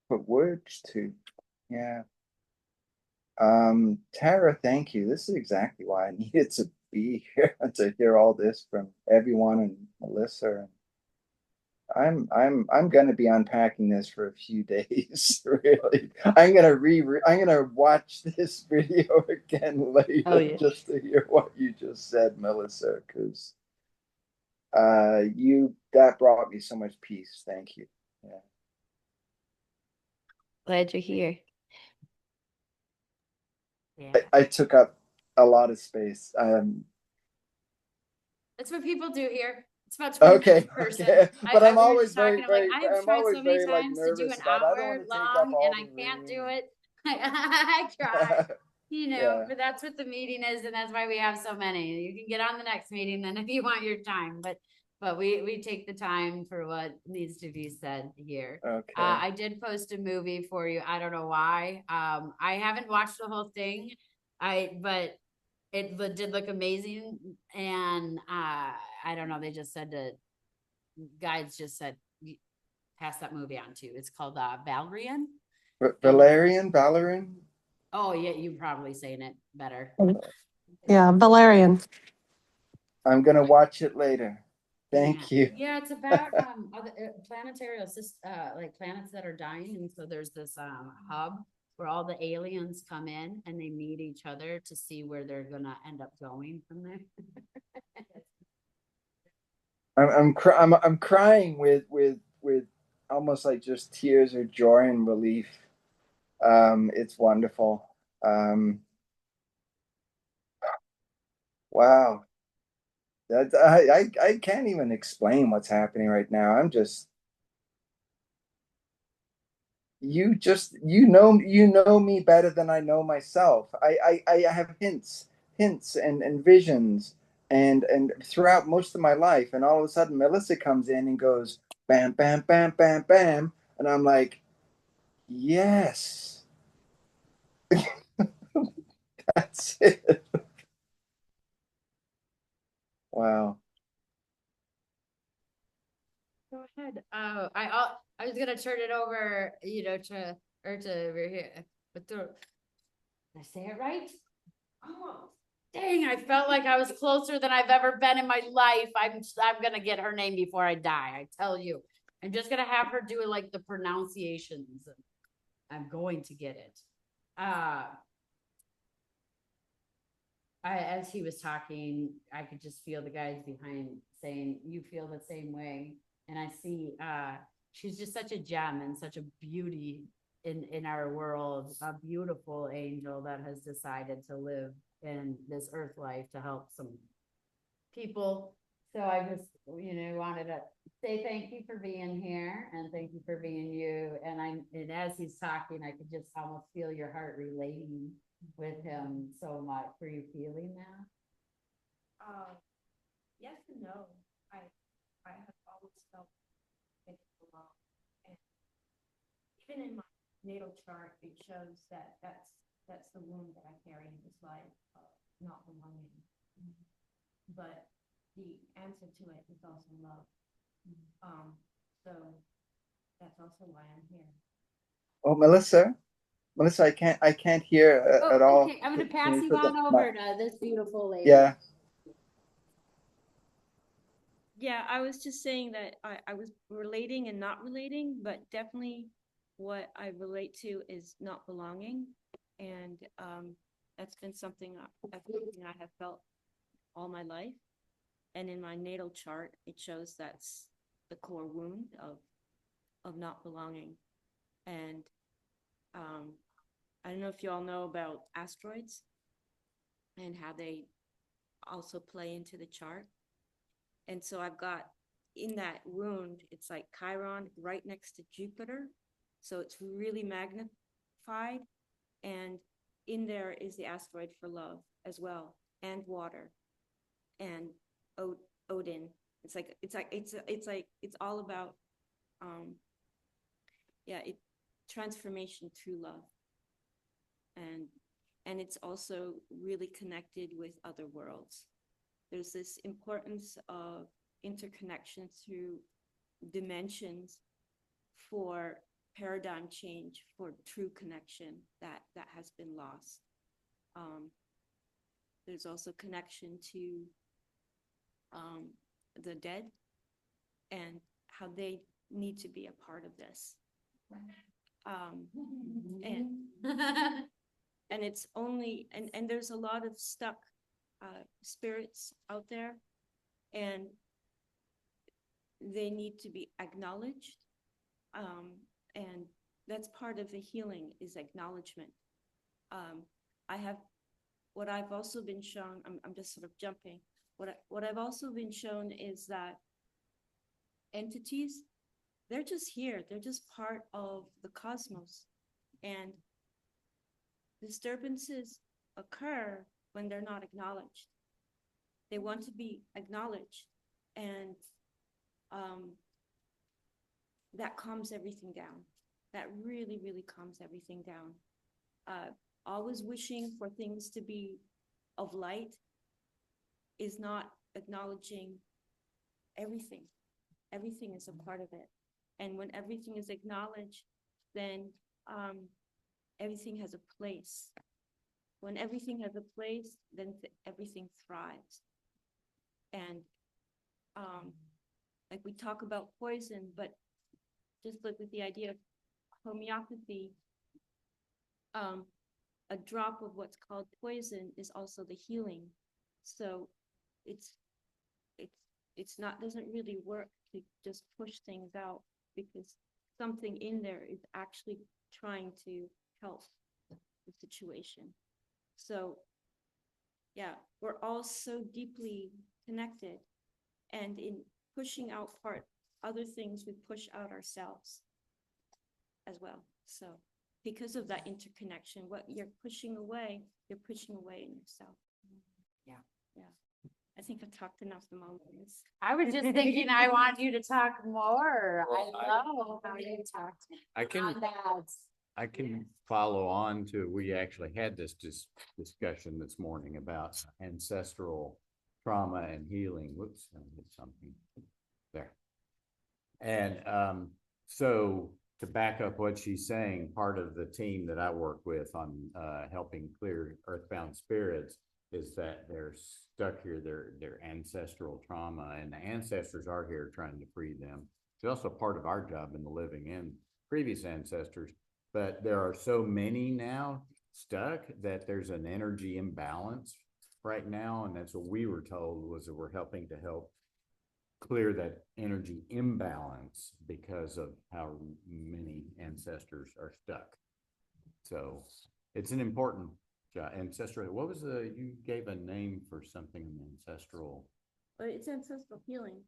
S5: put words to. Yeah. Tara, thank you. This is exactly why I needed to be here to hear all this from everyone and Melissa. I'm gonna be unpacking this for a few days, really. I'm gonna watch this video again later,
S3: Oh yeah.
S5: just to hear what you just said, Melissa, because you that brought me so much peace. Thank you. Yeah.
S3: Glad you're here.
S1: Yeah.
S5: I took up a lot of space.
S1: That's what people do here. It's about 20 minutes
S5: Okay,
S1: per person.
S5: okay. But
S1: I
S5: I'm
S1: we were
S5: always
S1: just talking. I'm like, I have
S5: I'm
S1: tried
S5: always
S1: so many
S5: very like
S1: times to do an
S5: nervous about, I don't
S1: hour
S5: want to take up
S1: long, and
S5: all
S1: I
S5: the
S1: can't do
S5: room.
S1: it. I try,
S5: Yeah.
S1: but that's what the meeting is, and that's why we have so many. You can get on the next meeting then if you want your time, but we take the time for what needs to be said here.
S5: Okay.
S1: I did post a movie for you. I don't know why. I haven't watched the whole thing. But it did look amazing, and I don't know. They just said to guides just said pass that movie on to. It's called Valerian.
S5: Valerian.
S1: Oh yeah, you probably saying it better.
S4: Yeah, Valerian.
S5: I'm gonna watch it later. Thank you.
S1: Yeah, it's about other planetary like planets that are dying, and so there's this hub where all the aliens come in and they meet each other to see where they're gonna end up going from there.
S5: I'm crying with almost like just tears of joy and relief. It's wonderful. Wow. That I can't even explain what's happening right now. I'm just you know me better than I know myself. I have hints and visions, and throughout most of my life. And all of a sudden, Melissa comes in and goes, bam, bam, bam, bam, bam. And I'm like, yes, that's it. Wow.
S1: Go ahead. I was gonna turn it over, to over here, but did I say it right? Oh, dang! I felt like I was closer than I've ever been in my life. I'm gonna get her name before I die. I tell you, I'm just gonna have her do it like the pronunciations. I'm going to get it. As he was talking, I could just feel the guys behind saying, "You feel the same way." And I see, she's just such a gem and such a beauty in our world, a beautiful angel that has decided to live in this earth life to help some people. So I just, wanted to say thank you for being here and thank you for being you. And as he's talking, I could just almost feel your heart relating with him so much. Were you feeling that?
S6: Yes and no. I have always felt it belong, and even in my natal chart, it shows that that's the wound that I carry in this life, not belonging. But the answer to it is also love. So that's also why I'm here.
S5: Oh, Melissa, I can't hear at all.
S1: Okay, I'm gonna
S5: Can
S1: pass
S5: you
S1: you
S5: put
S1: on
S5: the
S1: over
S5: mic-
S1: to this beautiful lady.
S5: Yeah.
S6: Yeah, I was just saying that I was relating and not relating, but definitely what I relate to is not belonging. And that's been something I have felt all my life. And in my natal chart, it shows that's the core wound of not belonging. And I don't know if you all know about asteroids and how they also play into the chart. And so I've got in that wound, it's like Chiron right next to Jupiter. So it's really magnified. And in there is the asteroid for love as well, and water, and Odin. It's all about transformation through love. And it's also really connected with other worlds. There's this importance of interconnection through dimensions for paradigm change, for true connection that has been lost. There's also connection to the dead and how they need to be a part of this. And it's only, and there's a lot of stuck spirits out there, and they need to be acknowledged. And that's part of the healing, is acknowledgement. What I've also been shown, I'm just sort of jumping. What I've also been shown is that entities, they're just here. They're just part of the cosmos. And disturbances occur when they're not acknowledged. They want to be acknowledged, and that calms everything down. That really, really calms everything down. Always wishing for things to be of light is not acknowledging everything. Everything is a part of it. And when everything is acknowledged, then everything has a place. When everything has a place, then everything thrives. And like we talk about poison, but just look at the idea of homeopathy. A drop of what's called poison is also the healing. So it's not, doesn't really work to just push things out, because something in there is actually trying to help the situation. So yeah, we're all so deeply connected, and in pushing out other things, we push out ourselves as well. So because of that interconnection, what you're pushing away in yourself.
S1: Yeah.
S6: I think I've talked enough the moments.
S1: I was just thinking I want you to talk more.
S2: Well,
S1: I love how you talked
S2: I can,
S1: on that.
S2: I can follow on to, we actually had this discussion this morning about ancestral trauma and healing. Whoops, I did something there. And so to back up what she's saying, part of the team that I work with on helping clear earthbound spirits is that they're stuck here, their ancestral trauma, and the ancestors are here trying to free them. It's also part of our job in the living in previous ancestors, but there are so many now stuck that there's an energy imbalance right now, and that's what we were told, was that we're helping to help clear that energy imbalance because of how many ancestors are stuck. So it's an important job. Ancestral, what was you gave a name for something in ancestral?
S6: But it's ancestral healing.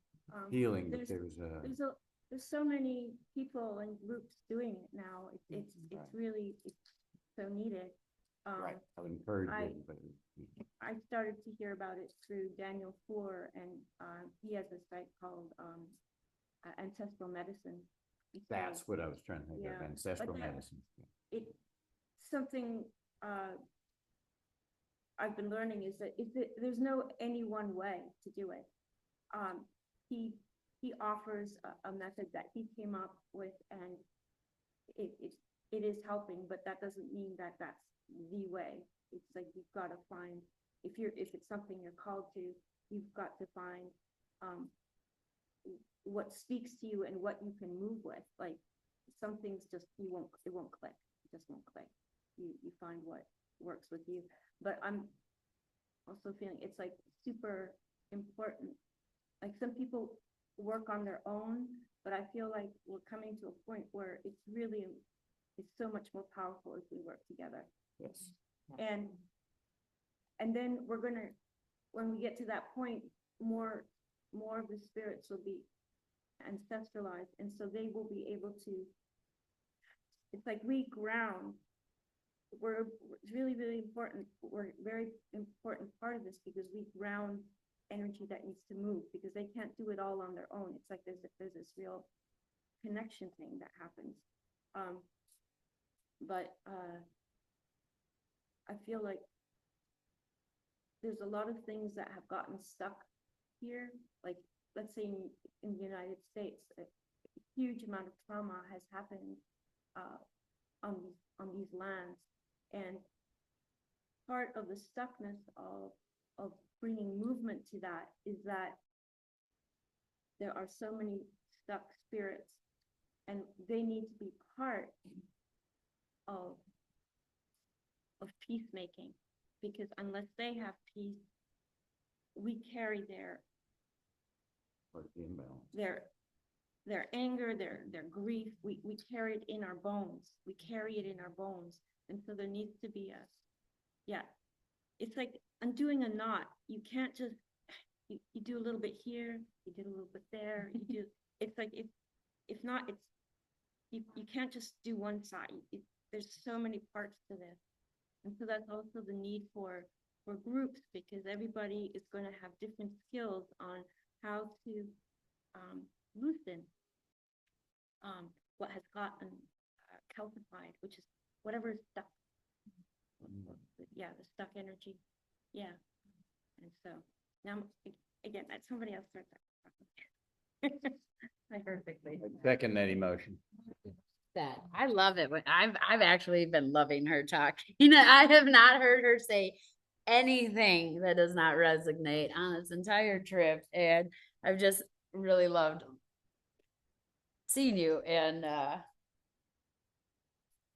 S2: Healing, but
S6: There's so many people and groups doing it now. It's really, it's so needed.
S2: Right, I would encourage everybody.
S6: I started to hear about it through Daniel Four, and he has a site called Ancestral Medicine. So,
S2: That's what I was trying to think of, ancestral medicine.
S6: It's something I've been learning is that there's no any one way to do it. He offers a method that he came up with, and it is helping, but that doesn't mean that that's the way. It's like you've got to find, if it's something you're called to, you've got to find what speaks to you and what you can move with. Like some things just it won't click. It just won't click. You find what works with you. But I'm also feeling it's like super important. Like some people work on their own, but I feel like we're coming to a point where it's so much more powerful if we work together.
S2: Yes.
S6: And then when we get to that point, more of the spirits will be ancestralized, and so they will be able to, it's like we ground. It's really, really important. We're a very important part of this because we ground energy that needs to move, because they can't do it all on their own. It's like there's this real connection thing that happens. But I feel like there's a lot of things that have gotten stuck here. Like, let's say in the United States, a huge amount of trauma has happened on these lands, and part of the stuckness of bringing movement to that is that there are so many stuck spirits, and they need to be part of peacemaking, because unless they have peace, we carry their anger, their grief, we carry it in our bones. We carry it in our bones. And so there needs to be it's like undoing a knot. You can't just, you do a little bit here, you do a little bit there, it's like, if not, you can't just do one side. There's so many parts to this. And so that's also the need for groups, because everybody is going to have different skills on how to loosen what has gotten calcified, which is whatever is stuck. The stuck energy. Yeah. And so now, again, that's somebody else starts.
S1: Perfectly.
S2: Second that emotion.
S1: That I love it. I've actually been loving her talk. I have not heard her say anything that does not resonate on this entire trip, and I've just really loved seeing you and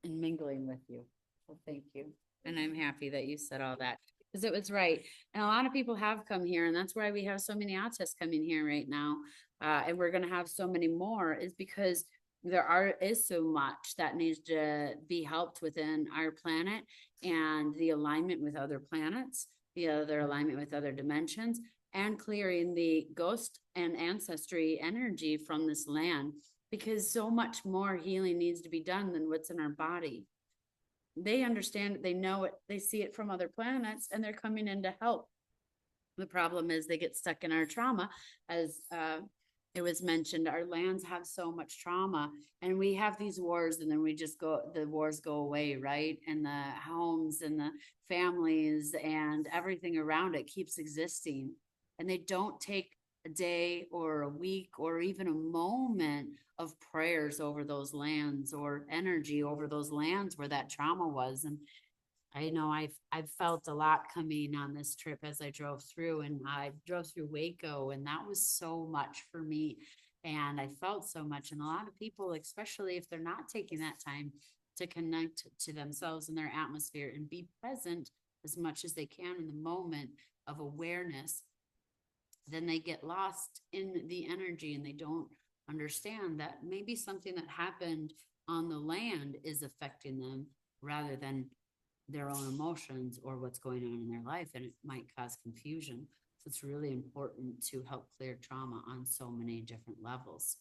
S1: mingling with you. So thank you, and I'm happy that you said all that, because it was right. And a lot of people have come here, and that's why we have so many autists coming here right now, and we're going to have so many more, is because there is so much that needs to be helped within our planet, and the alignment with other planets, the other alignment with other dimensions, and clearing the ghost and ancestry energy from this land, because so much more healing needs to be done than what's in our body. They understand it, they know it, they see it from other planets, and they're coming in to help. The problem is they get stuck in our trauma. As it was mentioned, our lands have so much trauma, and we have these wars, and then the wars go away, right? And the homes and the families and everything around it keeps existing. And they don't take a day or a week or even a moment of prayers over those lands or energy over those lands where that trauma was. And I know I've felt a lot coming on this trip as I drove through, and I drove through Waco, and that was so much for me. And I felt so much. And a lot of people, especially if they're not taking that time to connect to themselves and their atmosphere and be present as much as they can in the moment of awareness, then they get lost in the energy and they don't understand that maybe something that happened on the land is affecting them rather than their own emotions or what's going on in their life, and it might cause confusion. So it's really important to help clear trauma on so many different levels.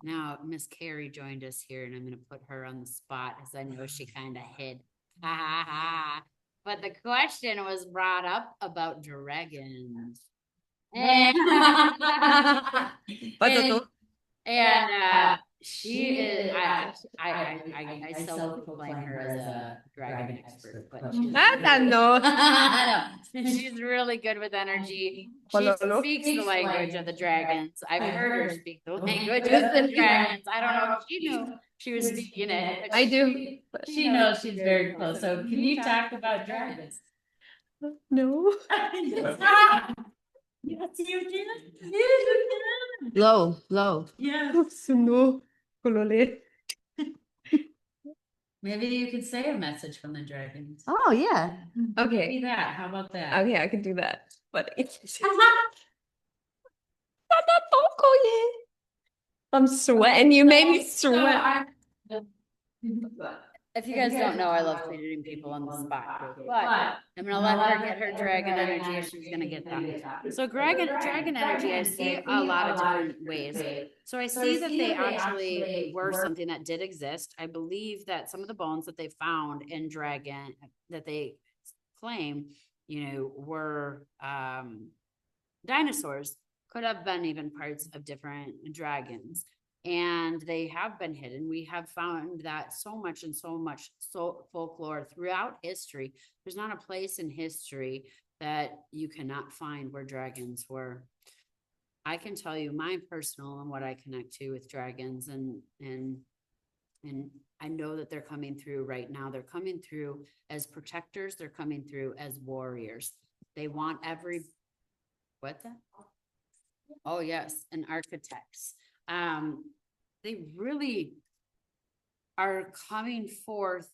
S1: Now, Miss Carrie joined us here, and I'm going to put her on the spot as I know she kind of hid. But the question was brought up about dragons. And she is I self-proclaim her as a dragon expert, but she's I know. She's really good with energy. She speaks the language of the dragons. I've heard her speak the language of the dragons. I don't know if she knew she was speaking it. But
S3: I do.
S1: she knows she's very close. So can you talk about dragons?
S4: No.
S1: Yes, you can. Yes, you can.
S3: Low.
S1: Yes.
S4: No. Colole.
S1: Maybe you could say a message from the dragons.
S3: Oh, yeah.
S4: Okay.
S1: Maybe that. How about that?
S4: Okay, I can do that. But I'm sweating. You made me sweat.
S1: If you guys don't know, I love putting people on the spot too. But I'm gonna let her get her dragon energy if she's gonna get that. So dragon energy, I see a lot of different ways. So I see that they actually were something that did exist. I believe that some of the bones that they found in dragon that they claim, were dinosaurs, could have been even parts of different dragons. And they have been hidden. We have found that so much folklore throughout history. There's not a place in history that you cannot find where dragons were. I can tell you my personal and what I connect to with dragons, and I know that they're coming through right now. They're coming through as protectors. They're coming through as warriors. They want what the? Oh yes, and architects. They really are coming forth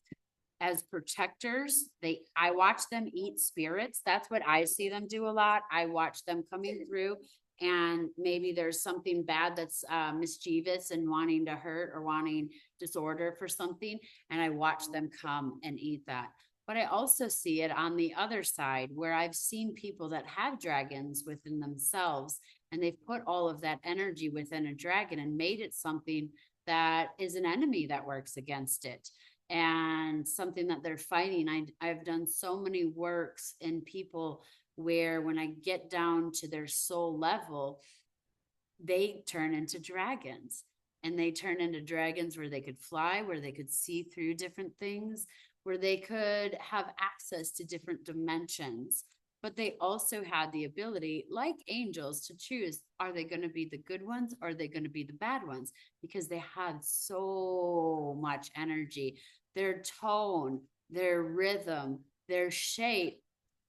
S1: as protectors. I watch them eat spirits. That's what I see them do a lot. I watch them coming through, and maybe there's something bad that's mischievous and wanting to hurt or wanting disorder for something, and I watch them come and eat that. But I also see it on the other side where I've seen people that have dragons within themselves, and they've put all of that energy within a dragon and made it something that is an enemy that works against it and something that they're fighting. I've done so many works in people where when I get down to their soul level, they turn into dragons, and they turn into dragons where they could fly, where they could see through different things, where they could have access to different dimensions. But they also had the ability, like angels, to choose, are they going to be the good ones or are they going to be the bad ones? Because they had so much energy. Their tone, their rhythm, their shape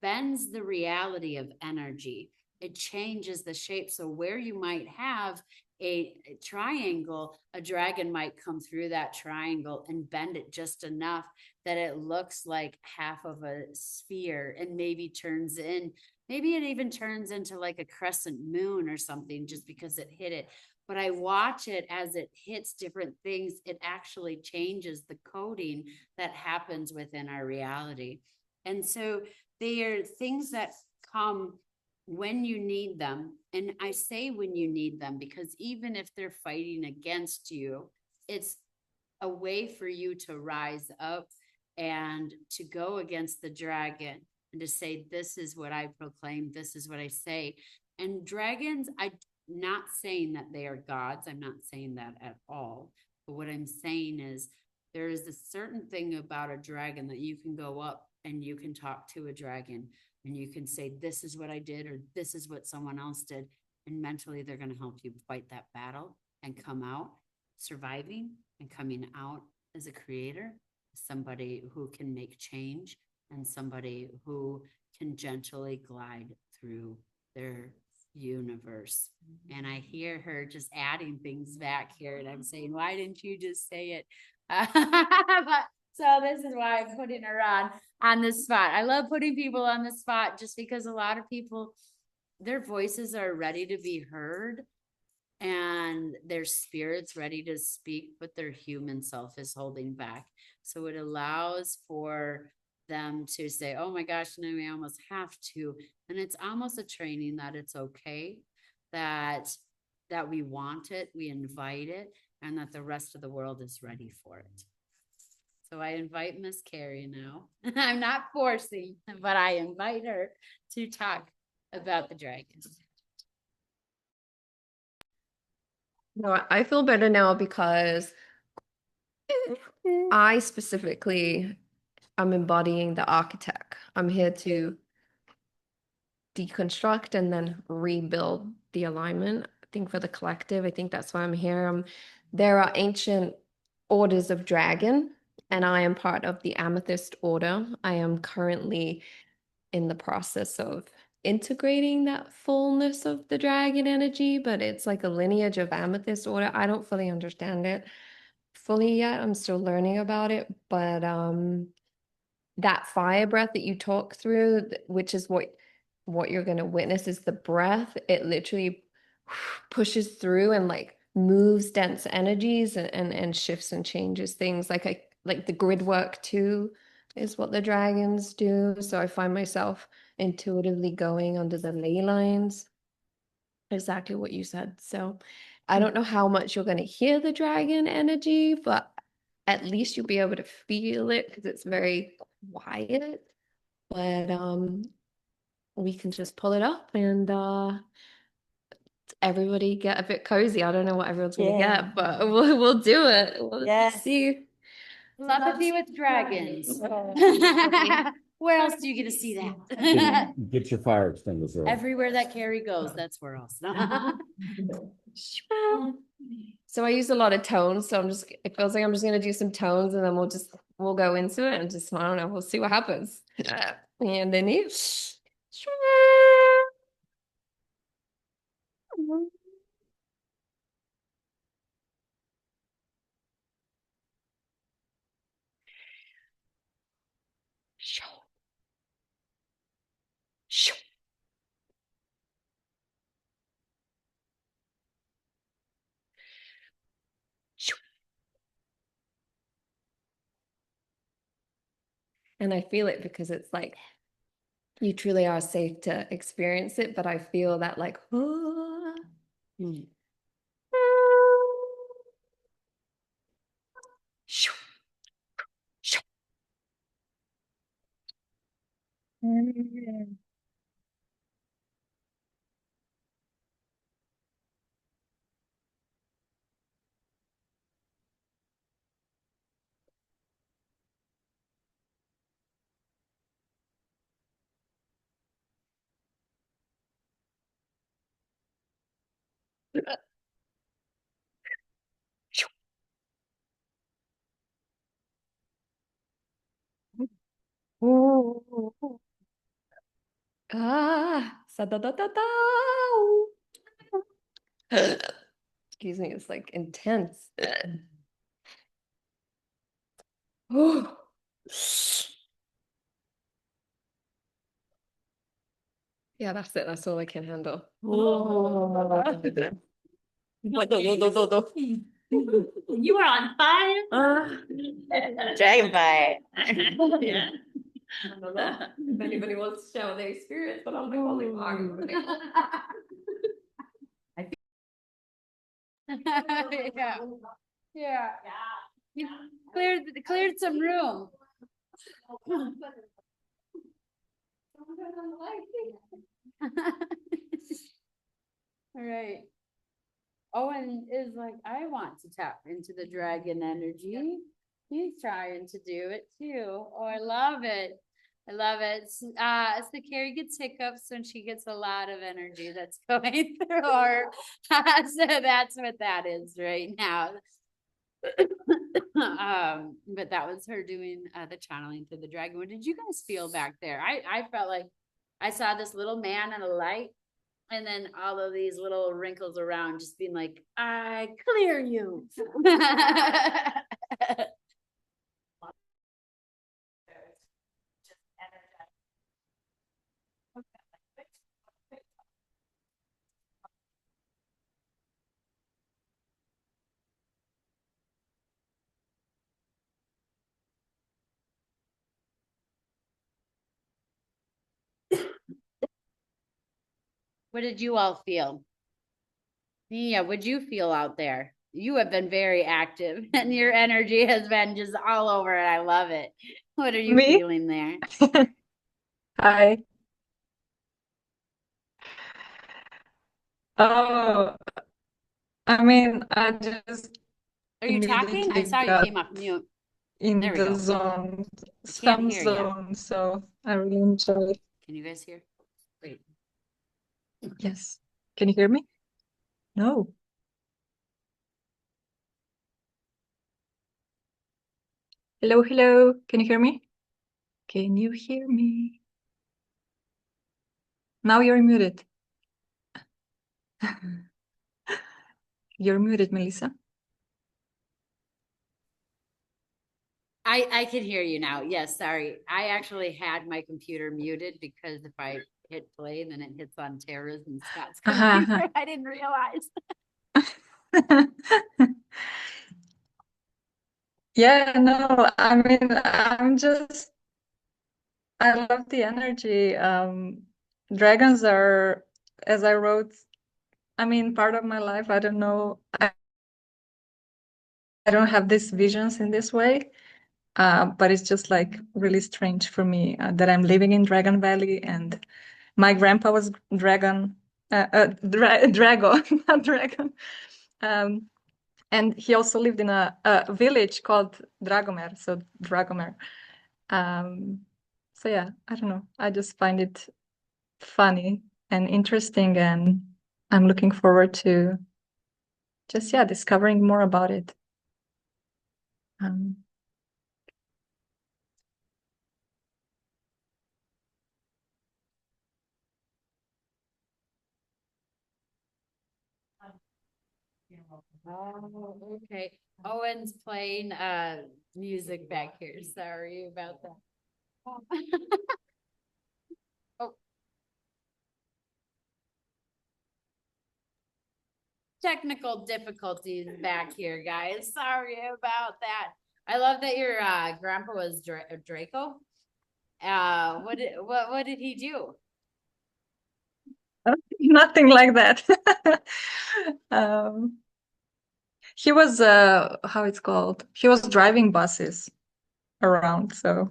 S1: bends the reality of energy. It changes the shape. So where you might have a triangle, a dragon might come through that triangle and bend it just enough that it looks like half of a sphere, and maybe it even turns into like a crescent moon or something, just because it hit it. But I watch it as it hits different things. It actually changes the coding that happens within our reality. And so they are things that come when you need them. And I say when you need them, because even if they're fighting against you, it's a way for you to rise up and to go against the dragon and to say, this is what I proclaim, this is what I say. And dragons, I'm not saying that they are gods. I'm not saying that at all. But what I'm saying is there is a certain thing about a dragon that you can go up and you can talk to a dragon and you can say, this is what I did, or this is what someone else did. And mentally, they're going to help you fight that battle and come out surviving and coming out as a creator, somebody who can make change and somebody who can gently glide through their universe. And I hear her just adding things back here, and I'm saying, why didn't you just say it? But, so this is why I'm putting her on this spot. I love putting people on the spot just because a lot of people, their voices are ready to be heard and their spirit's ready to speak, but their human self is holding back. So it allows for them to say, oh my gosh, no, we almost have to. And it's almost a training that it's okay, that we want it, we invite it, and that the rest of the world is ready for it. So I invite Miss Carrie now. I'm not forcing, but I invite her to talk about the dragons.
S7: No, I feel better now because I specifically am embodying the architect. I'm here to deconstruct and then rebuild the alignment. I think for the collective, I think that's why I'm here. There are ancient orders of dragon, and I am part of the Amethyst Order. I am currently in the process of integrating that fullness of the dragon energy, but it's like a lineage of Amethyst Order. I don't fully understand it fully yet. I'm still learning about it, but that fire breath that you talk through, which is what you're going to witness, is the breath. It literally pushes through and like moves dense energies and shifts and changes things. Like the grid work too is what the dragons do. So I find myself intuitively going under the ley lines. Exactly what you said. So I don't know how much you're going to hear the dragon energy, but at least you'll be able to feel it because it's very quiet. But we can just pull it up and everybody get a bit cozy. I don't know what everyone's gonna get, but we'll do it. We'll see.
S1: Telepathy with dragons. Where else do you get to see that?
S2: Get your fire extinguisher.
S1: Everywhere that Carrie goes, that's where else.
S7: So I use a lot of tones, so it feels like I'm just gonna do some tones and then we'll go into it and just, I don't know, we'll see what happens. And then you and I feel it because it's like you truly are safe to experience it, but I feel that like sa da da da da. Excuse me, it's like intense. Yeah, that's it. That's all I can handle.
S1: You are on fire.
S3: Dragonfly.
S1: Yeah.
S7: I don't know if anybody wants to share their experience, but I'm like, holy fuck.
S1: Yeah. Yeah. You cleared some room. All right. Owen is like, I want to tap into the dragon energy. He's trying to do it too. Oh, I love it. I love it. So Carrie gets hiccups when she gets a lot of energy that's going through her. So that's what that is right now. But that was her doing the channeling to the dragon. What did you guys feel back there? I felt like I saw this little man in a light, and then all of these little wrinkles around, just being like, I clear you. What did you all feel? Yeah, what'd you feel out there? You have been very active and your energy has been just all over it. I love it. What are you
S8: Me?
S1: feeling there?
S8: Hi. Oh, I mean, I just
S1: Are you talking? I
S8: immediately
S1: saw you
S8: got
S1: came off mute.
S8: in
S1: There we
S8: the
S1: go.
S8: zone,
S1: I can't
S8: some
S1: hear you.
S8: zone, so I really enjoy it.
S1: Can you guys hear? Great.
S8: Yes. Can you hear me? No. Hello, hello. Can you hear me? Can you hear me? Now you're muted. You're muted, Melissa.
S1: I can hear you now. Yes, sorry. I actually had my computer muted because if I hit play, then it hits on Tara's and Scott's computer. I didn't realize.
S8: Yeah, no, I mean, I love the energy. Dragons are, as I wrote, I mean, part of my life. I don't know. I don't have these visions in this way, but it's just like really strange for me that I'm living in Dragon Valley and my grandpa was dragon, Drago, not dragon. And he also lived in a village called Dragomer, so Dragomer. So yeah, I don't know. I just find it funny and interesting, and I'm looking forward to just discovering more about it.
S1: Oh, okay. Owen's playing music back here. Sorry about that. Oh, technical difficulties back here, guys. Sorry about that. I love that your grandpa was Draco. What did he do?
S8: Nothing like that. He was how it's called? He was driving buses around, so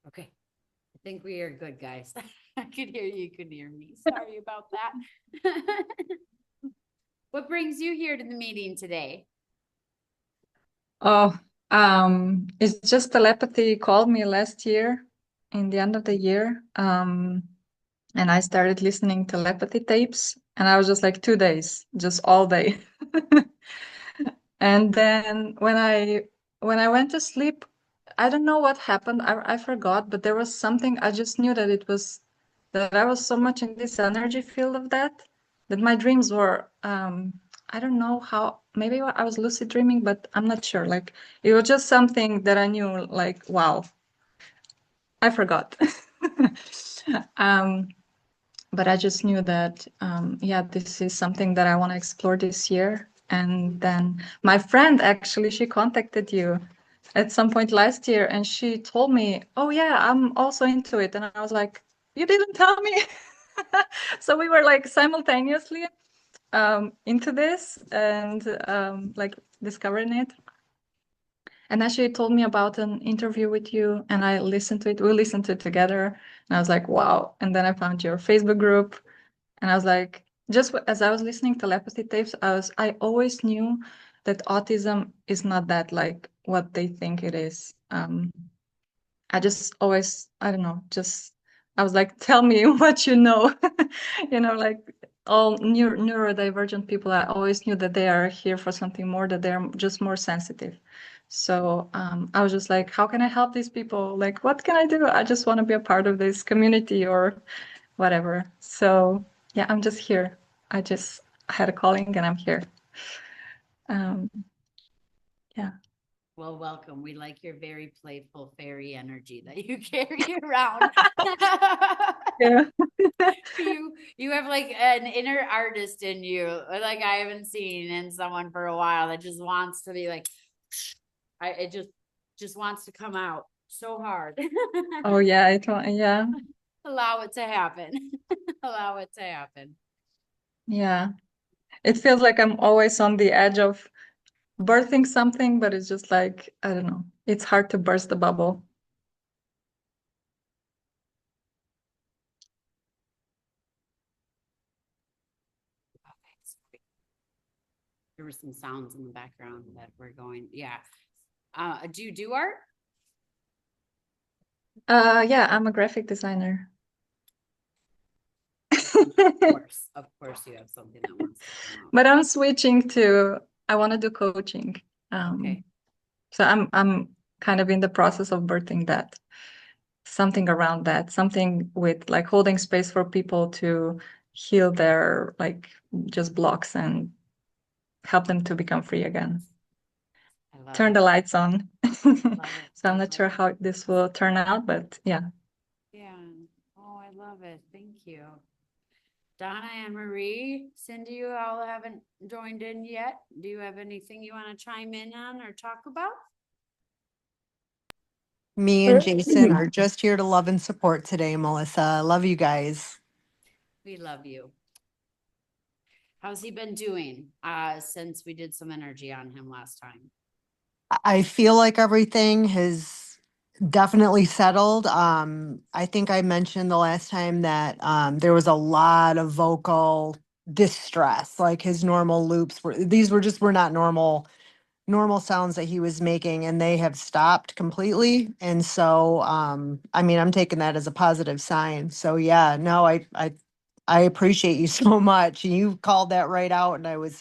S1: Okay. I think we are good, guys. I could hear you, could hear me. Sorry about that. What brings you here to the meeting today?
S8: Oh, it's just telepathy called me last year in the end of the year. And I started listening telepathy tapes, and I was just like 2 days, just all day. And then when I went to sleep, I don't know what happened. I forgot, but there was something. I just knew that I was so much in this energy field of that my dreams were I don't know how, maybe I was lucid dreaming, but I'm not sure. Like it was just something that I knew, like, wow, I forgot. um but I just knew that, this is something that I want to explore this year. And then my friend, actually, she contacted you at some point last year and she told me, oh, yeah, I'm also into it. And I was like, you didn't tell me. So we were like simultaneously into this and like discovering it. And then she told me about an interview with you, and I listened to it. We listened to it together, and I was like, wow. And then I found your Facebook group, and I was like, just as I was listening to telepathy tapes, I always knew that autism is not that like what they think it is. I just always, I don't know, just I was like, tell me what you know, like all neurodivergent people. I always knew that they are here for something more, that they're just more sensitive. So I was just like, how can I help these people? Like, what can I do? I just want to be a part of this community or whatever. So yeah, I'm just here. I just had a calling and I'm here. Yeah.
S1: Well, welcome. We like your very playful fairy energy that you carry around.
S8: Yeah.
S1: You have like an inner artist in you, like I haven't seen in someone for a while that just wants to be like, it just wants to come out so hard.
S8: Oh yeah, yeah.
S1: Allow it to happen. Allow it to happen.
S8: Yeah. It feels like I'm always on the edge of birthing something, but it's just like, I don't know. It's hard to burst the bubble.
S1: There were some sounds in the background that were going, yeah. Do you do art?
S8: Yeah, I'm a graphic designer.
S1: Of course you have something that wants to come out.
S8: But I'm switching to, I want to do coaching.
S1: Okay.
S8: So I'm kind of in the process of birthing that. Something around that, something with like holding space for people to heal their like just blocks and help them to become free again. Turn the lights on. So I'm not sure how this will turn out, but yeah.
S1: Yeah. Oh, I love it. Thank you. Donna and Marie, Cindy, you all haven't joined in yet. Do you have anything you want to chime in on or talk about?
S9: Me and Jason are just here to love and support today, Melissa. Love you guys.
S1: We love you. How's he been doing since we did some energy on him last time?
S9: I feel like everything has definitely settled. I think I mentioned the last time that there was a lot of vocal distress. Like his normal loops were not normal sounds that he was making, and they have stopped completely. And so I mean, I'm taking that as a positive sign. So yeah, no, I appreciate you so much. You called that right out, and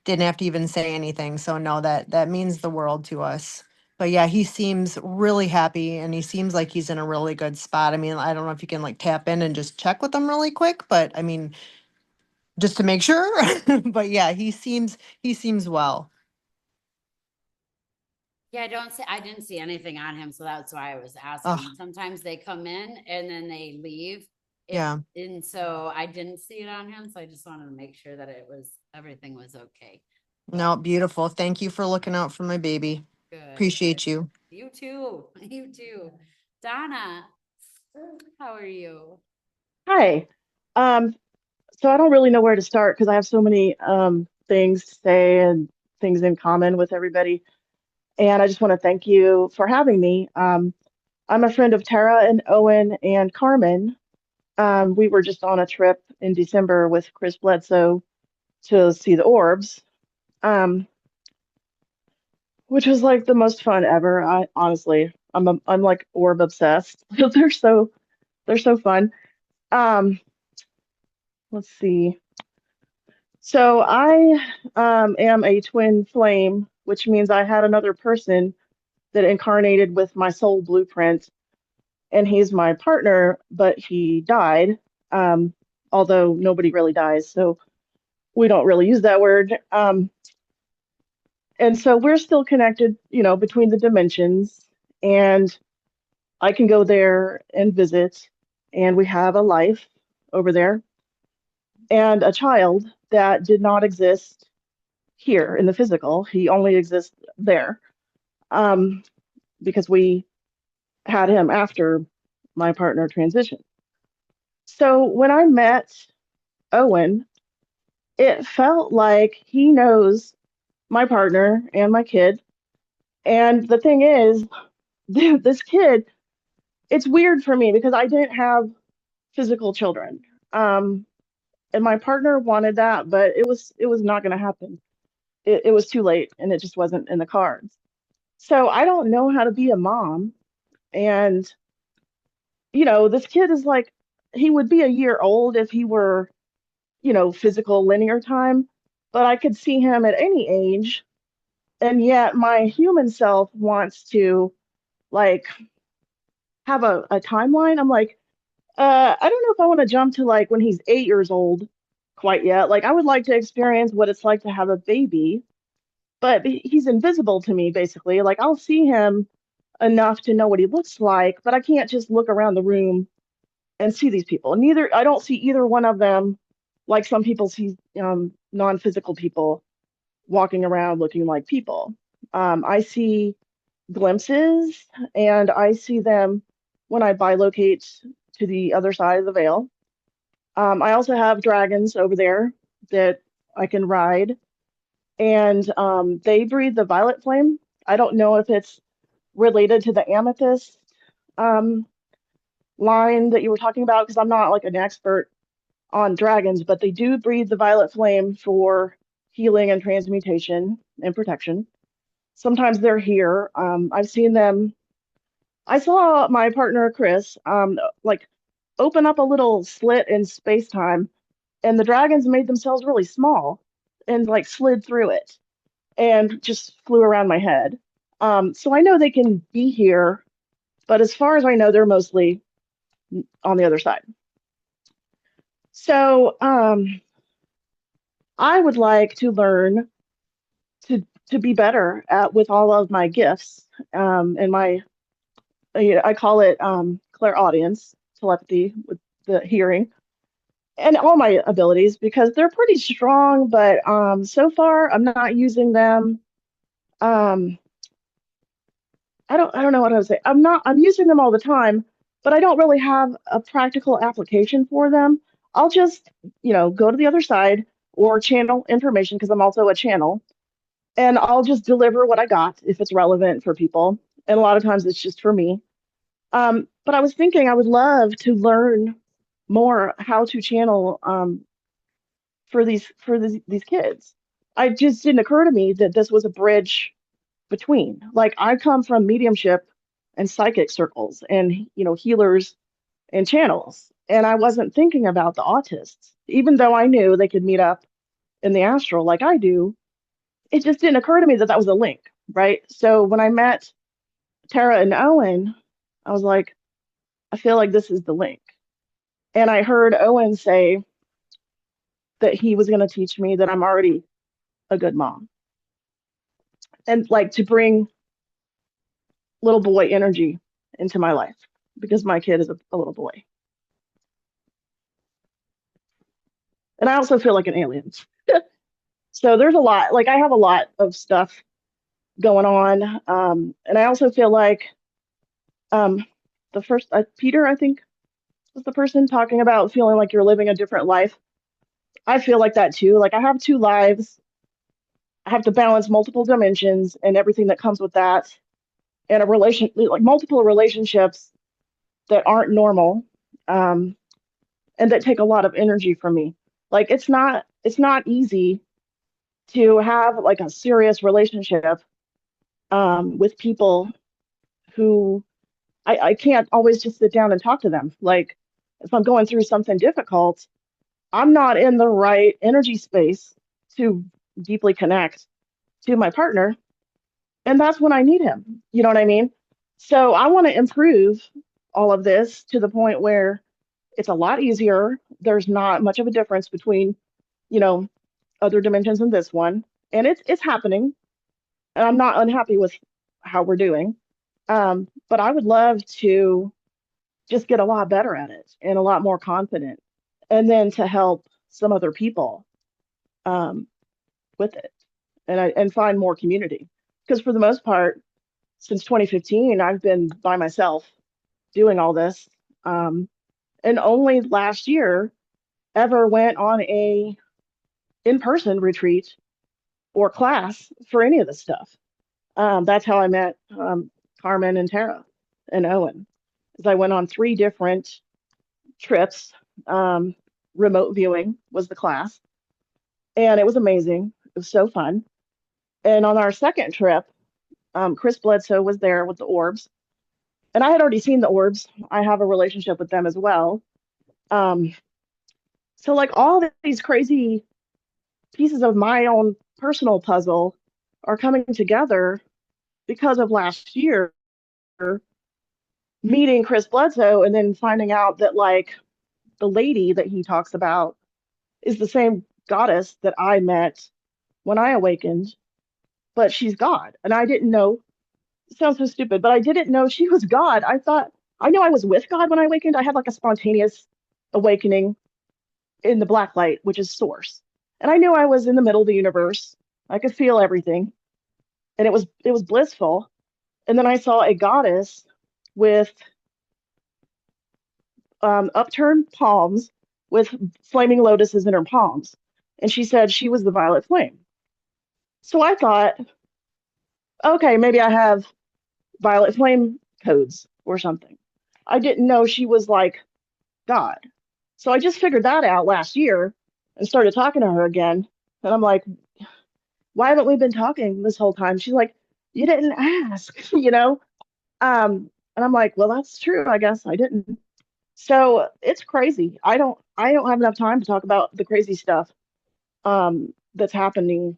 S9: didn't have to even say anything. So no, that means the world to us. But yeah, he seems really happy, and he seems like he's in a really good spot. I mean, I don't know if you can like tap in and just check with him really quick, but I mean, just to make sure. But yeah, he seems well.
S1: Yeah, I didn't see anything on him, so that's why I was asking.
S9: Oh,
S1: Sometimes they come in and then they leave.
S9: yeah.
S1: And so I didn't see it on him, so I just wanted to make sure that everything was okay.
S9: No, beautiful. Thank you for looking out for my baby.
S1: Good.
S9: Appreciate you.
S1: You too. You too. Donna, how are you?
S10: Hi. So I don't really know where to start because I have so many things to say and things in common with everybody. And I just want to thank you for having me. I'm a friend of Tara and Owen and Carmen. We were just on a trip in December with Chris Bledsoe to see the orbs, um, which was like the most fun ever. I honestly, I'm like orb obsessed. They're so fun. Um, let's see. So I am a twin flame, which means I had another person that incarnated with my soul blueprint, and he's my partner, but he died. Um, Although nobody really dies, so we don't really use that word. And so we're still connected, between the dimensions, and I can go there and visit, and we have a life over there and a child that did not exist here in the physical. He only exists there, um, because we had him after my partner transitioned. So when I met Owen, it felt like he knows my partner and my kid. And the thing is, this kid, it's weird for me because I didn't have physical children. Um, and my partner wanted that, but it was not going to happen. It was too late and it just wasn't in the cards. So I don't know how to be a mom. And, this kid is like, he would be a year old if he were, physical linear time, but I could see him at any age. And yet my human self wants to like have a timeline. I'm like, I don't know if I want to jump to like when he's 8 years old quite yet. Like I would like to experience what it's like to have a baby, but he's invisible to me basically. Like I'll see him enough to know what he looks like, but I can't just look around the room and see these people. Neither I don't see either one of them like some people see non-physical people walking around looking like people. I see glimpses and I see them when I bilocate to the other side of the veil. I also have dragons over there that I can ride, and they breathe the violet flame. I don't know if it's related to the amethyst um, line that you were talking about because I'm not like an expert on dragons, but they do breathe the violet flame for healing and transmutation and protection. Sometimes they're here. I've seen them. I saw my partner Chris like open up a little slit in space time, and the dragons made themselves really small and like slid through it and just flew around my head. So I know they can be here, but as far as I know, they're mostly on the other side. So I would like to learn to be better at with all of my gifts and my I call it clairaudience, telepathy with the hearing, and all my abilities because they're pretty strong. But so far, I'm not using them. Um, I don't know what I would say. I'm using them all the time, but I don't really have a practical application for them. I'll just, go to the other side or channel information because I'm also a channel, and I'll just deliver what I got if it's relevant for people. And a lot of times it's just for me. But I was thinking I would love to learn more how to channel for these kids. It just didn't occur to me that this was a bridge between. Like I come from mediumship and psychic circles and healers and channels, and I wasn't thinking about the autists, even though I knew they could meet up in the astral like I do. It just didn't occur to me that that was a link, right? So when I met Tara and Owen, I was like, I feel like this is the link. And I heard Owen say that he was going to teach me that I'm already a good mom and like to bring little boy energy into my life because my kid is a little boy. And I also feel like an alien. So there's a lot, like I have a lot of stuff going on. And I also feel like um, the first, Peter, I think, was the person talking about feeling like you're living a different life. I feel like that too. Like I have two lives. I have to balance multiple dimensions and everything that comes with that, and a relation, like multiple relationships that aren't normal, um, and that take a lot of energy from me. Like it's not easy to have like a serious relationship with people who I can't always just sit down and talk to them. Like if I'm going through something difficult, I'm not in the right energy space to deeply connect to my partner. And that's when I need him. You know what I mean? So I want to improve all of this to the point where it's a lot easier. There's not much of a difference between, you know, other dimensions and this one. And it's happening. And I'm not unhappy with how we're doing. But I would love to just get a lot better at it and a lot more confident. And then to help some other people um, with it and find more community. Because for the most part, since 2015, I've been by myself doing all this. Um, and only last year ever went on a in-person retreat or class for any of this stuff. That's how I met Carmen and Tara and Owen. Is I went on 3 different trips. Um, Remote viewing was the class, and it was amazing. It was so fun. And on our second trip, Chris Bledsoe was there with the orbs, and I had already seen the orbs. I have a relationship with them as well. Um, so like all these crazy pieces of my own personal puzzle are coming together because of last year meeting Chris Bledsoe and then finding out that like the lady that he talks about is the same goddess that I met when I awakened, but she's God. And I didn't know, it sounds so stupid, but I didn't know she was God. I thought, I knew I was with God when I awakened. I had like a spontaneous awakening in the black light, which is source. And I knew I was in the middle of the universe. I could feel everything. And it was blissful. And then I saw a goddess with upturned palms with flaming lotuses in her palms. And she said she was the violet flame. So I thought, okay, maybe I have violet flame codes or something. I didn't know she was like God. So I just figured that out last year and started talking to her again. And I'm like, why haven't we been talking this whole time? She's like, you didn't ask, you know? And I'm like, well, that's true. I guess I didn't. So it's crazy. I don't have enough time to talk about the crazy stuff that's happening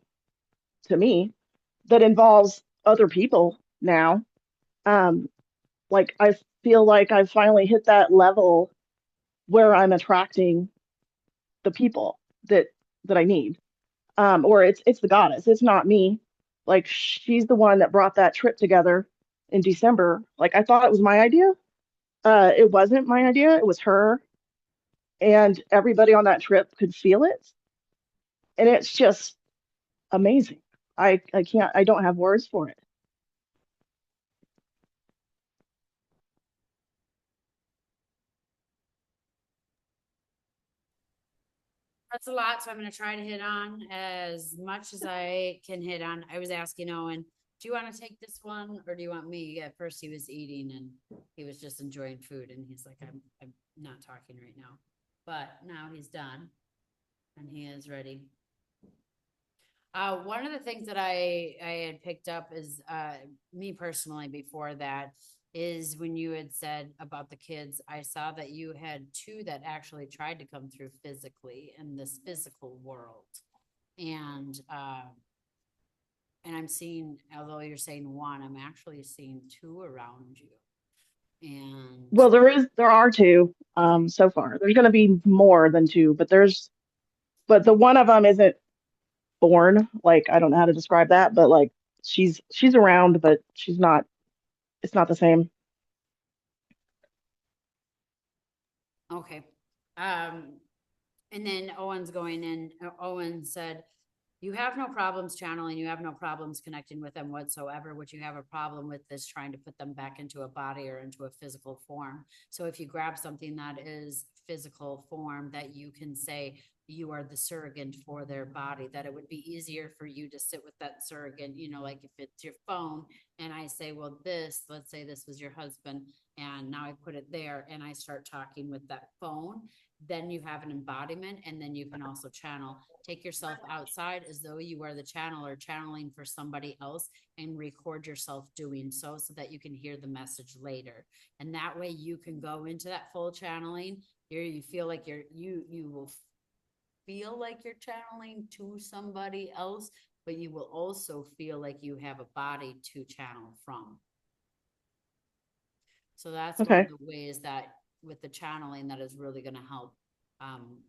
S10: to me that involves other people now. Um, like I feel like I've finally hit that level where I'm attracting the people that I need. Or it's the goddess. It's not me. Like she's the one that brought that trip together in December. Like I thought it was my idea. It wasn't my idea. It was her, and everybody on that trip could feel it, and it's just amazing. I can't. I don't have words for it.
S1: That's a lot, so I'm gonna try to hit on as much as I can hit on. I was asking Owen, do you want to take this one or do you want me? At first he was eating and he was just enjoying food and he's like, I'm not talking right now. But now he's done and he is ready. One of the things that I had picked up is me personally before that is when you had said about the kids, I saw that you had 2 that actually tried to come through physically in this physical world. And I'm seeing, although you're saying 1, I'm actually seeing 2 around you. And
S10: Well, there are 2 so far. There's going to be more than 2, but the one of them isn't born. Like I don't know how to describe that, but like she's around, but she's not. It's not the same.
S1: okay. And then Owen's going in. Owen said, you have no problems channeling, you have no problems connecting with them whatsoever. What you have a problem with is trying to put them back into a body or into a physical form. So if you grab something that is physical form, that you can say you are the surrogate for their body, that it would be easier for you to sit with that surrogate, you know, like if it's your phone and I say, well, let's say this was your husband and now I put it there and I start talking with that phone, then you have an embodiment, and then you can also channel. Take yourself outside as though you are the channeler channeling for somebody else and record yourself doing so that you can hear the message later. And that way you can go into that full channeling. You feel like you will feel like you're channeling to somebody else, but you will also feel like you have a body to channel from. So that's one of
S10: Okay.
S1: the ways that with the channeling that is really going to help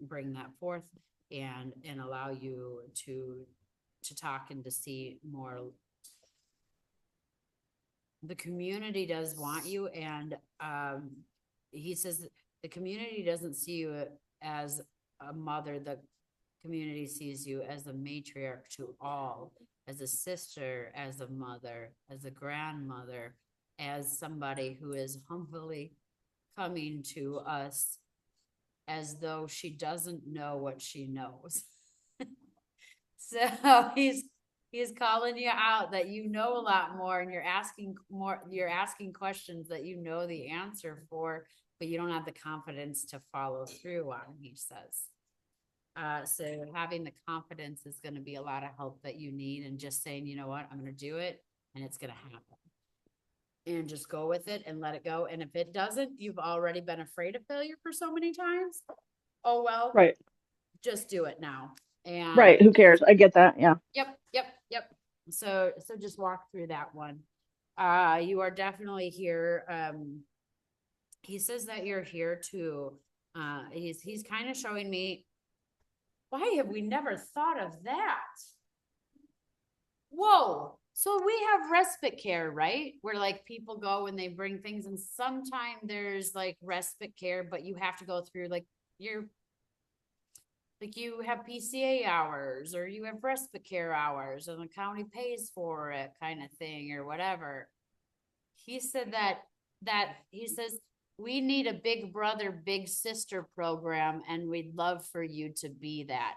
S1: bring that forth and allow you to talk and to see more. The community does want you, and he says the community doesn't see you as a mother. The community sees you as a matriarch to all, as a sister, as a mother, as a grandmother, as somebody who is humbly coming to us as though she doesn't know what she knows. So he's calling you out that you know a lot more, and you're asking questions that you know the answer for, but you don't have the confidence to follow through on, he says. So having the confidence is going to be a lot of help that you need, and just saying, you know what, I'm going to do it and it's going to happen. And just go with it and let it go. And if it doesn't, you've already been afraid of failure for so many times. Oh, well,
S10: Right.
S1: just do it now. And
S10: Right. Who cares? I get that. Yeah.
S1: Yep. So just walk through that one. You are definitely here. He says that you're here to, he's kind of showing me, why have we never thought of that? Whoa. So we have respite care, right? Where like people go and they bring things, and sometimes there's like respite care, but you have to go through like you have PCA hours, or you have respite care hours and the county pays for it, kind of thing, or whatever. He said that he says, we need a big brother, big sister program, and we'd love for you to be that.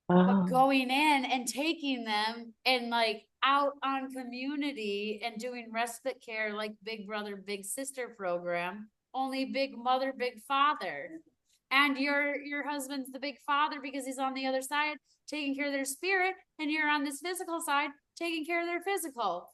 S1: But going in and taking them and like out on community and doing respite care, like big brother, big sister program, only big mother, big father. And your husband's the big father because he's on the other side taking care of their spirit, and you're on this physical side taking care of their physical.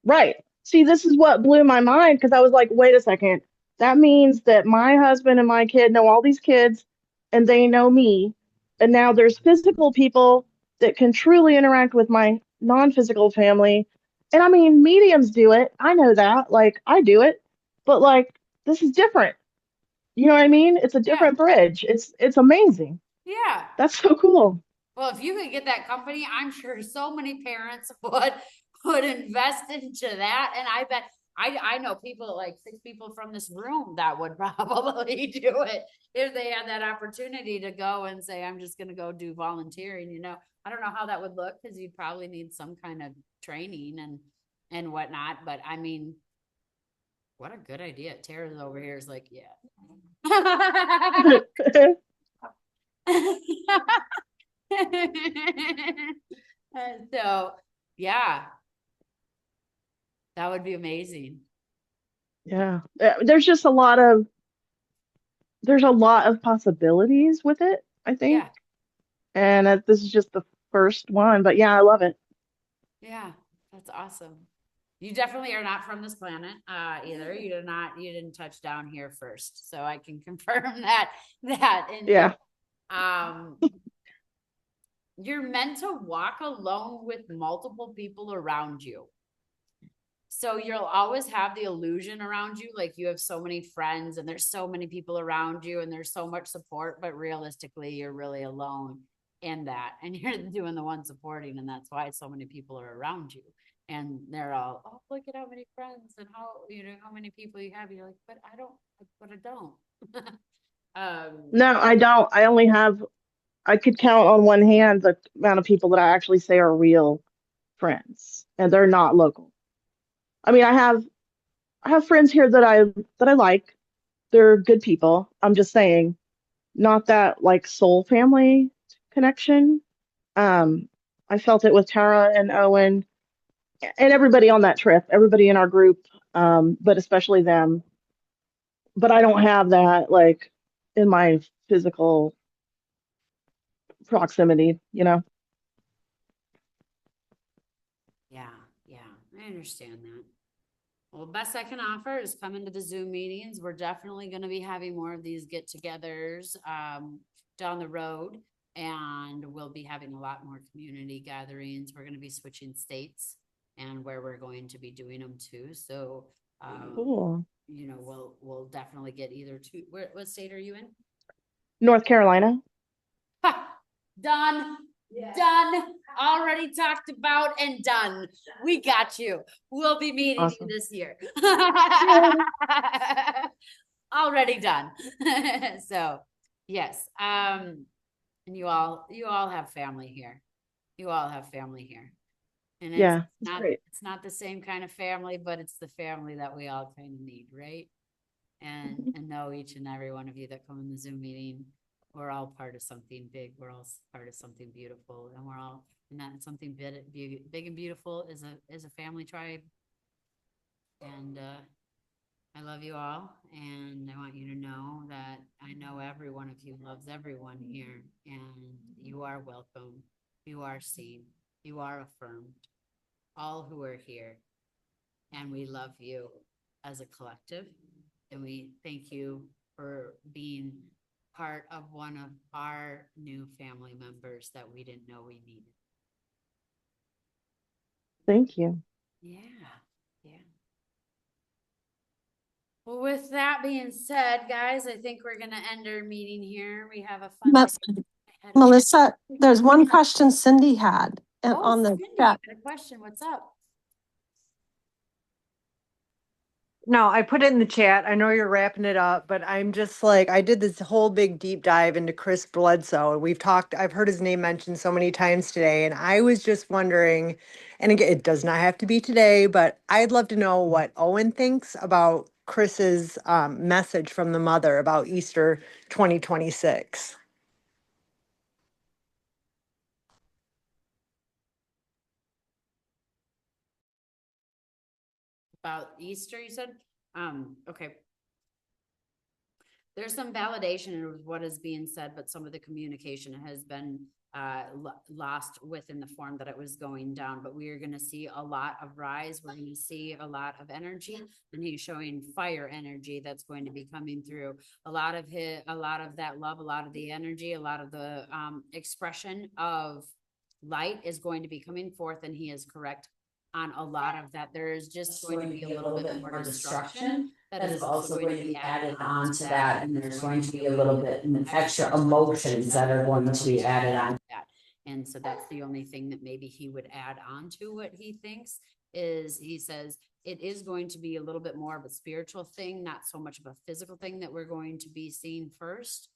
S10: Right. See, this is what blew my mind because I was like, wait a second. That means that my husband and my kid know all these kids and they know me. And now there's physical people that can truly interact with my non-physical family. And I mean, mediums do it. I know that. Like, I do it. But like, this is different. You know what I mean? It's a
S1: Yeah.
S10: different bridge. It's amazing.
S1: Yeah.
S10: That's so cool.
S1: Well, if you could get that company, I'm sure so many parents would invest into that. And I bet I know people, like 6 people from this room, that would probably do it if they had that opportunity to go and say, I'm just going to go do volunteering. You know, I don't know how that would look, because you'd probably need some kind of training and whatnot. But I mean, what a good idea. Tara's over here is like, yeah. So yeah, that would be amazing.
S10: Yeah. There's a lot of possibilities with it, I think.
S1: Yeah.
S10: And this is just the first one, but yeah, I love it.
S1: Yeah, that's awesome. You definitely are not from this planet, either. You didn't touch down here first. So I can confirm that. And
S10: Yeah.
S1: You're meant to walk alone with multiple people around you. So you'll always have the illusion around you, like you have so many friends and there's so many people around you and there's so much support, but realistically you're really alone in that, and you're doing the one supporting, and that's why so many people are around you, and they're all, oh, look at how many friends and how many people you have. You're like, but I don't.
S10: No, I don't. I could count on one hand the amount of people that I actually say are real friends, and they're not local. I mean, I have friends here that I like. They're good people. I'm just saying, not that like soul family connection. Um, I felt it with Tara and Owen and everybody on that trip, everybody in our group, but especially them. But I don't have that like in my physical proximity, you know?
S1: Yeah, I understand that. Well, the best I can offer is come into the Zoom meetings. We're definitely going to be having more of these get-togethers down the road, and we'll be having a lot more community gatherings. We're going to be switching states and where we're going to be doing them too. So,
S10: Cool.
S1: we'll definitely get either two. What state are you in?
S10: North Carolina.
S1: Ha! Done. Yeah. Done. Already talked about and done. We got you. We'll be meeting
S10: Awesome.
S1: you this year.
S10: Yay.
S1: Already done. So yes. And you all have family here. You all have family here. And
S10: Yeah, it's great.
S1: it's not the same kind of family, but it's the family that we all kind of need, right? and know each and every one of you that come in the Zoom meeting. We're all part of something big. We're all part of something beautiful, and we're all, and that something big and beautiful is a family tribe. And I love you all, and I want you to know that I know every one of you loves everyone here, and you are welcome. You are seen. You are affirmed. All who are here, and we love you as a collective, and we thank you for being part of one of our new family members that we didn't know we needed.
S10: Thank you.
S1: Yeah, yeah. Well, with that being said, guys, I think we're gonna end our meeting here. We have a fun.
S4: Melissa, there's one question Cindy had
S1: Oh,
S4: on the
S1: Cindy, you
S4: chat.
S1: got a question. What's up?
S9: No, I put it in the chat. I know you're wrapping it up, but I'm just like, I did this whole big deep dive into Chris Bledsoe. I've heard his name mentioned so many times today, and I was just wondering, and again, it does not have to be today, but I'd love to know what Owen thinks about Chris's message from the mother about Easter 2026.
S1: About Easter, you said? Okay. There's some validation of what is being said, but some of the communication has been lost within the form that it was going down. But we are going to see a lot of rise. We're going to see a lot of energy, and he's showing fire energy that's going to be coming through. A lot of that love, a lot of the energy, a lot of the expression of light is going to be coming forth, and he is correct on a lot of that. There is just going to be a little bit more destruction that is also going to be added on to that, and there's going to be a little bit extra emotions that are going to be added on to that. And so that's the only thing that maybe he would add on to what he thinks is, he says it is going to be a little bit more of a spiritual thing, not so much of a physical thing that we're going to be seeing first.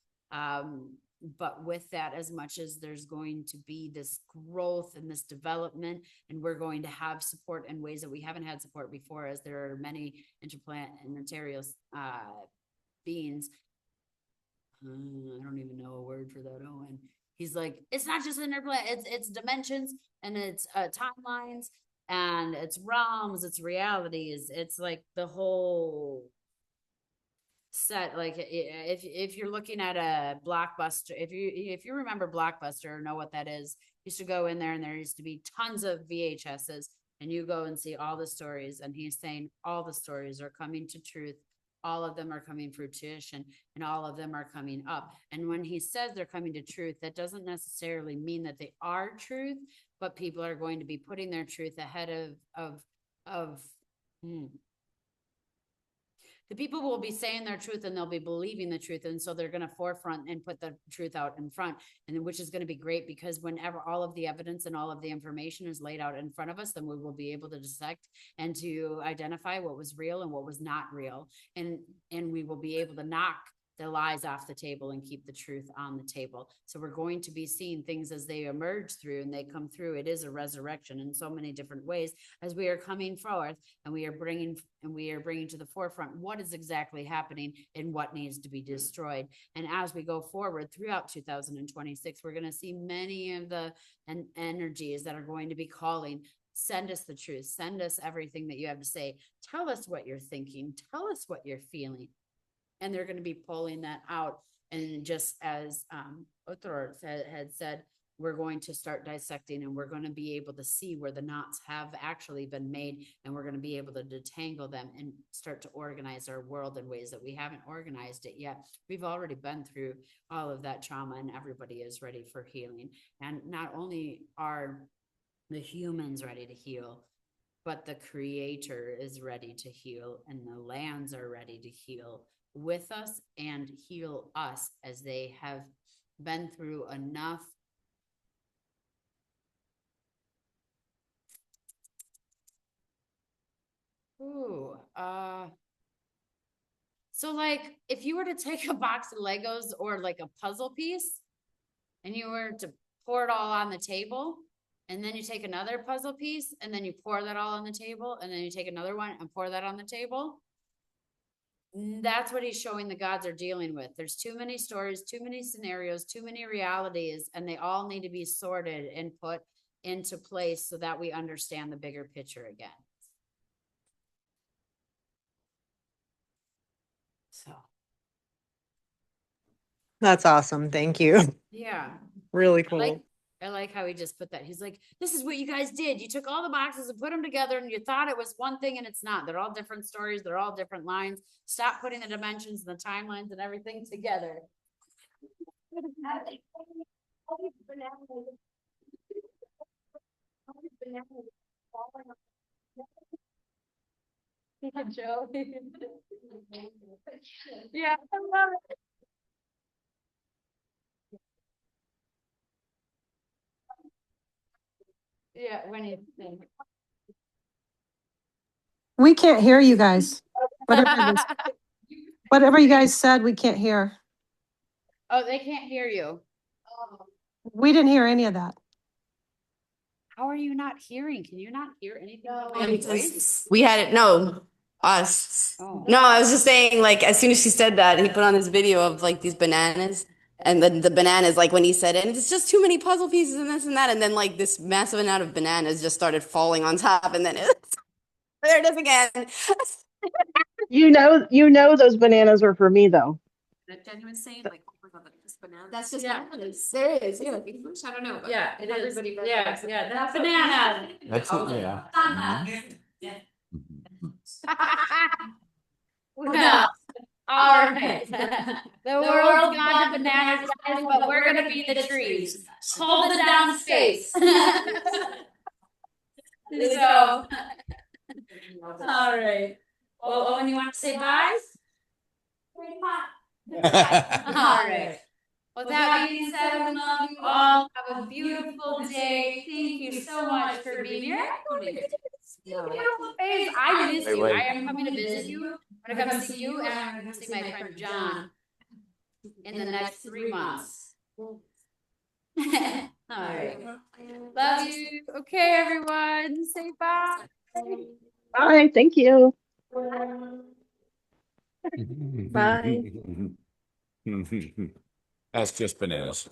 S1: But with that, as much as there's going to be this growth and this development, and we're going to have support in ways that we haven't had support before, as there are many interplanetary beings. I don't even know a word for that, Owen. He's like, it's not just it's dimensions, and it's timelines, and it's realms, it's realities. It's like the whole set. Like if you're looking at a Blockbuster, if you remember Blockbuster or know what that is, you used to go in there and there used to be tons of VHSs, and you go and see all the stories, and he's saying all the stories are coming to truth, all of them are coming fruition, and all of them are coming up. And when he says they're coming to truth, that doesn't necessarily mean that they are truth, but people are going to be putting their truth ahead of the people will be saying their truth, and they'll be believing the truth. And so they're going to forefront and put the truth out in front. And which is going to be great, because whenever all of the evidence and all of the information is laid out in front of us, then we will be able to dissect and to identify what was real and what was not real. And we will be able to knock the lies off the table and keep the truth on the table. So we're going to be seeing things as they emerge through and they come through. It is a resurrection in so many different ways, as we are coming forth, and we are bringing to the forefront what is exactly happening and what needs to be destroyed. And as we go forward throughout 2026, we're going to see many of the energies that are going to be calling, send us the truth, send us everything that you have to say, tell us what you're thinking, tell us what you're feeling. And they're going to be pulling that out. And just as Uthor had said, we're going to start dissecting, and we're going to be able to see where the knots have actually been made, and we're going to be able to detangle them and start to organize our world in ways that we haven't organized it yet. We've already been through all of that trauma, and everybody is ready for healing. And not only are the humans ready to heal, but the Creator is ready to heal, and the lands are ready to heal with us and heal us, as they have been through enough so like if you were to take a box of Legos or like a puzzle piece, and you were to pour it all on the table, and then you take another puzzle piece, and then you pour that all on the table, and then you take another one and pour that on the table, That's what he's showing the gods are dealing with. There's too many stories, too many scenarios, too many realities, and they all need to be sorted and put into place so that we understand the bigger picture again. So,
S9: That's awesome. Thank you.
S1: yeah.
S9: Really cool.
S1: I like how he just put that. He's like, this is what you guys did. You took all the boxes and put them together and you thought it was one thing and it's not. They're all different stories. They're all different lines. Stop putting the dimensions and the timelines and everything together. Yeah, Joe. Yeah, I love it. Yeah, when you think.
S4: We can't hear you guys. Whatever you guys said, we can't hear.
S1: Oh, they can't hear you.
S4: We didn't hear any of that.
S1: How are you not hearing? Can you not hear anything from my voice?
S3: We had it, no, us.
S1: Oh.
S3: No, I was just saying, like, as soon as she said that, he put on this video of like these bananas. And then the bananas, like when he said it, and it's just too many puzzle pieces and this and that. And then like this massive amount of bananas just started falling on top. And then there it is again.
S10: You know those bananas are for me though.
S7: That genuine saying, like, oh my God, this banana.
S3: That's just
S1: Yeah.
S3: bananas. There it is. Yeah.
S7: I don't know. But
S1: Yeah, it is. Yeah, yeah, that's banana.
S2: That's it, yeah.
S1: Well, all right. The world's gone to bananas, guys, but we're gonna be the trees. Hold it down, space. So, all right. Well, Owen, you want to say bye? All right. With that being said, we love you all. Have a beautiful day. Thank you so much for being here. I miss you. I am coming to visit you. I'm gonna come see you, and I'm gonna see my friend John in the next 3 months. All right. Love you. Okay, everyone. Say bye.
S10: Bye, thank you.
S3: Bye.
S2: That's just bananas.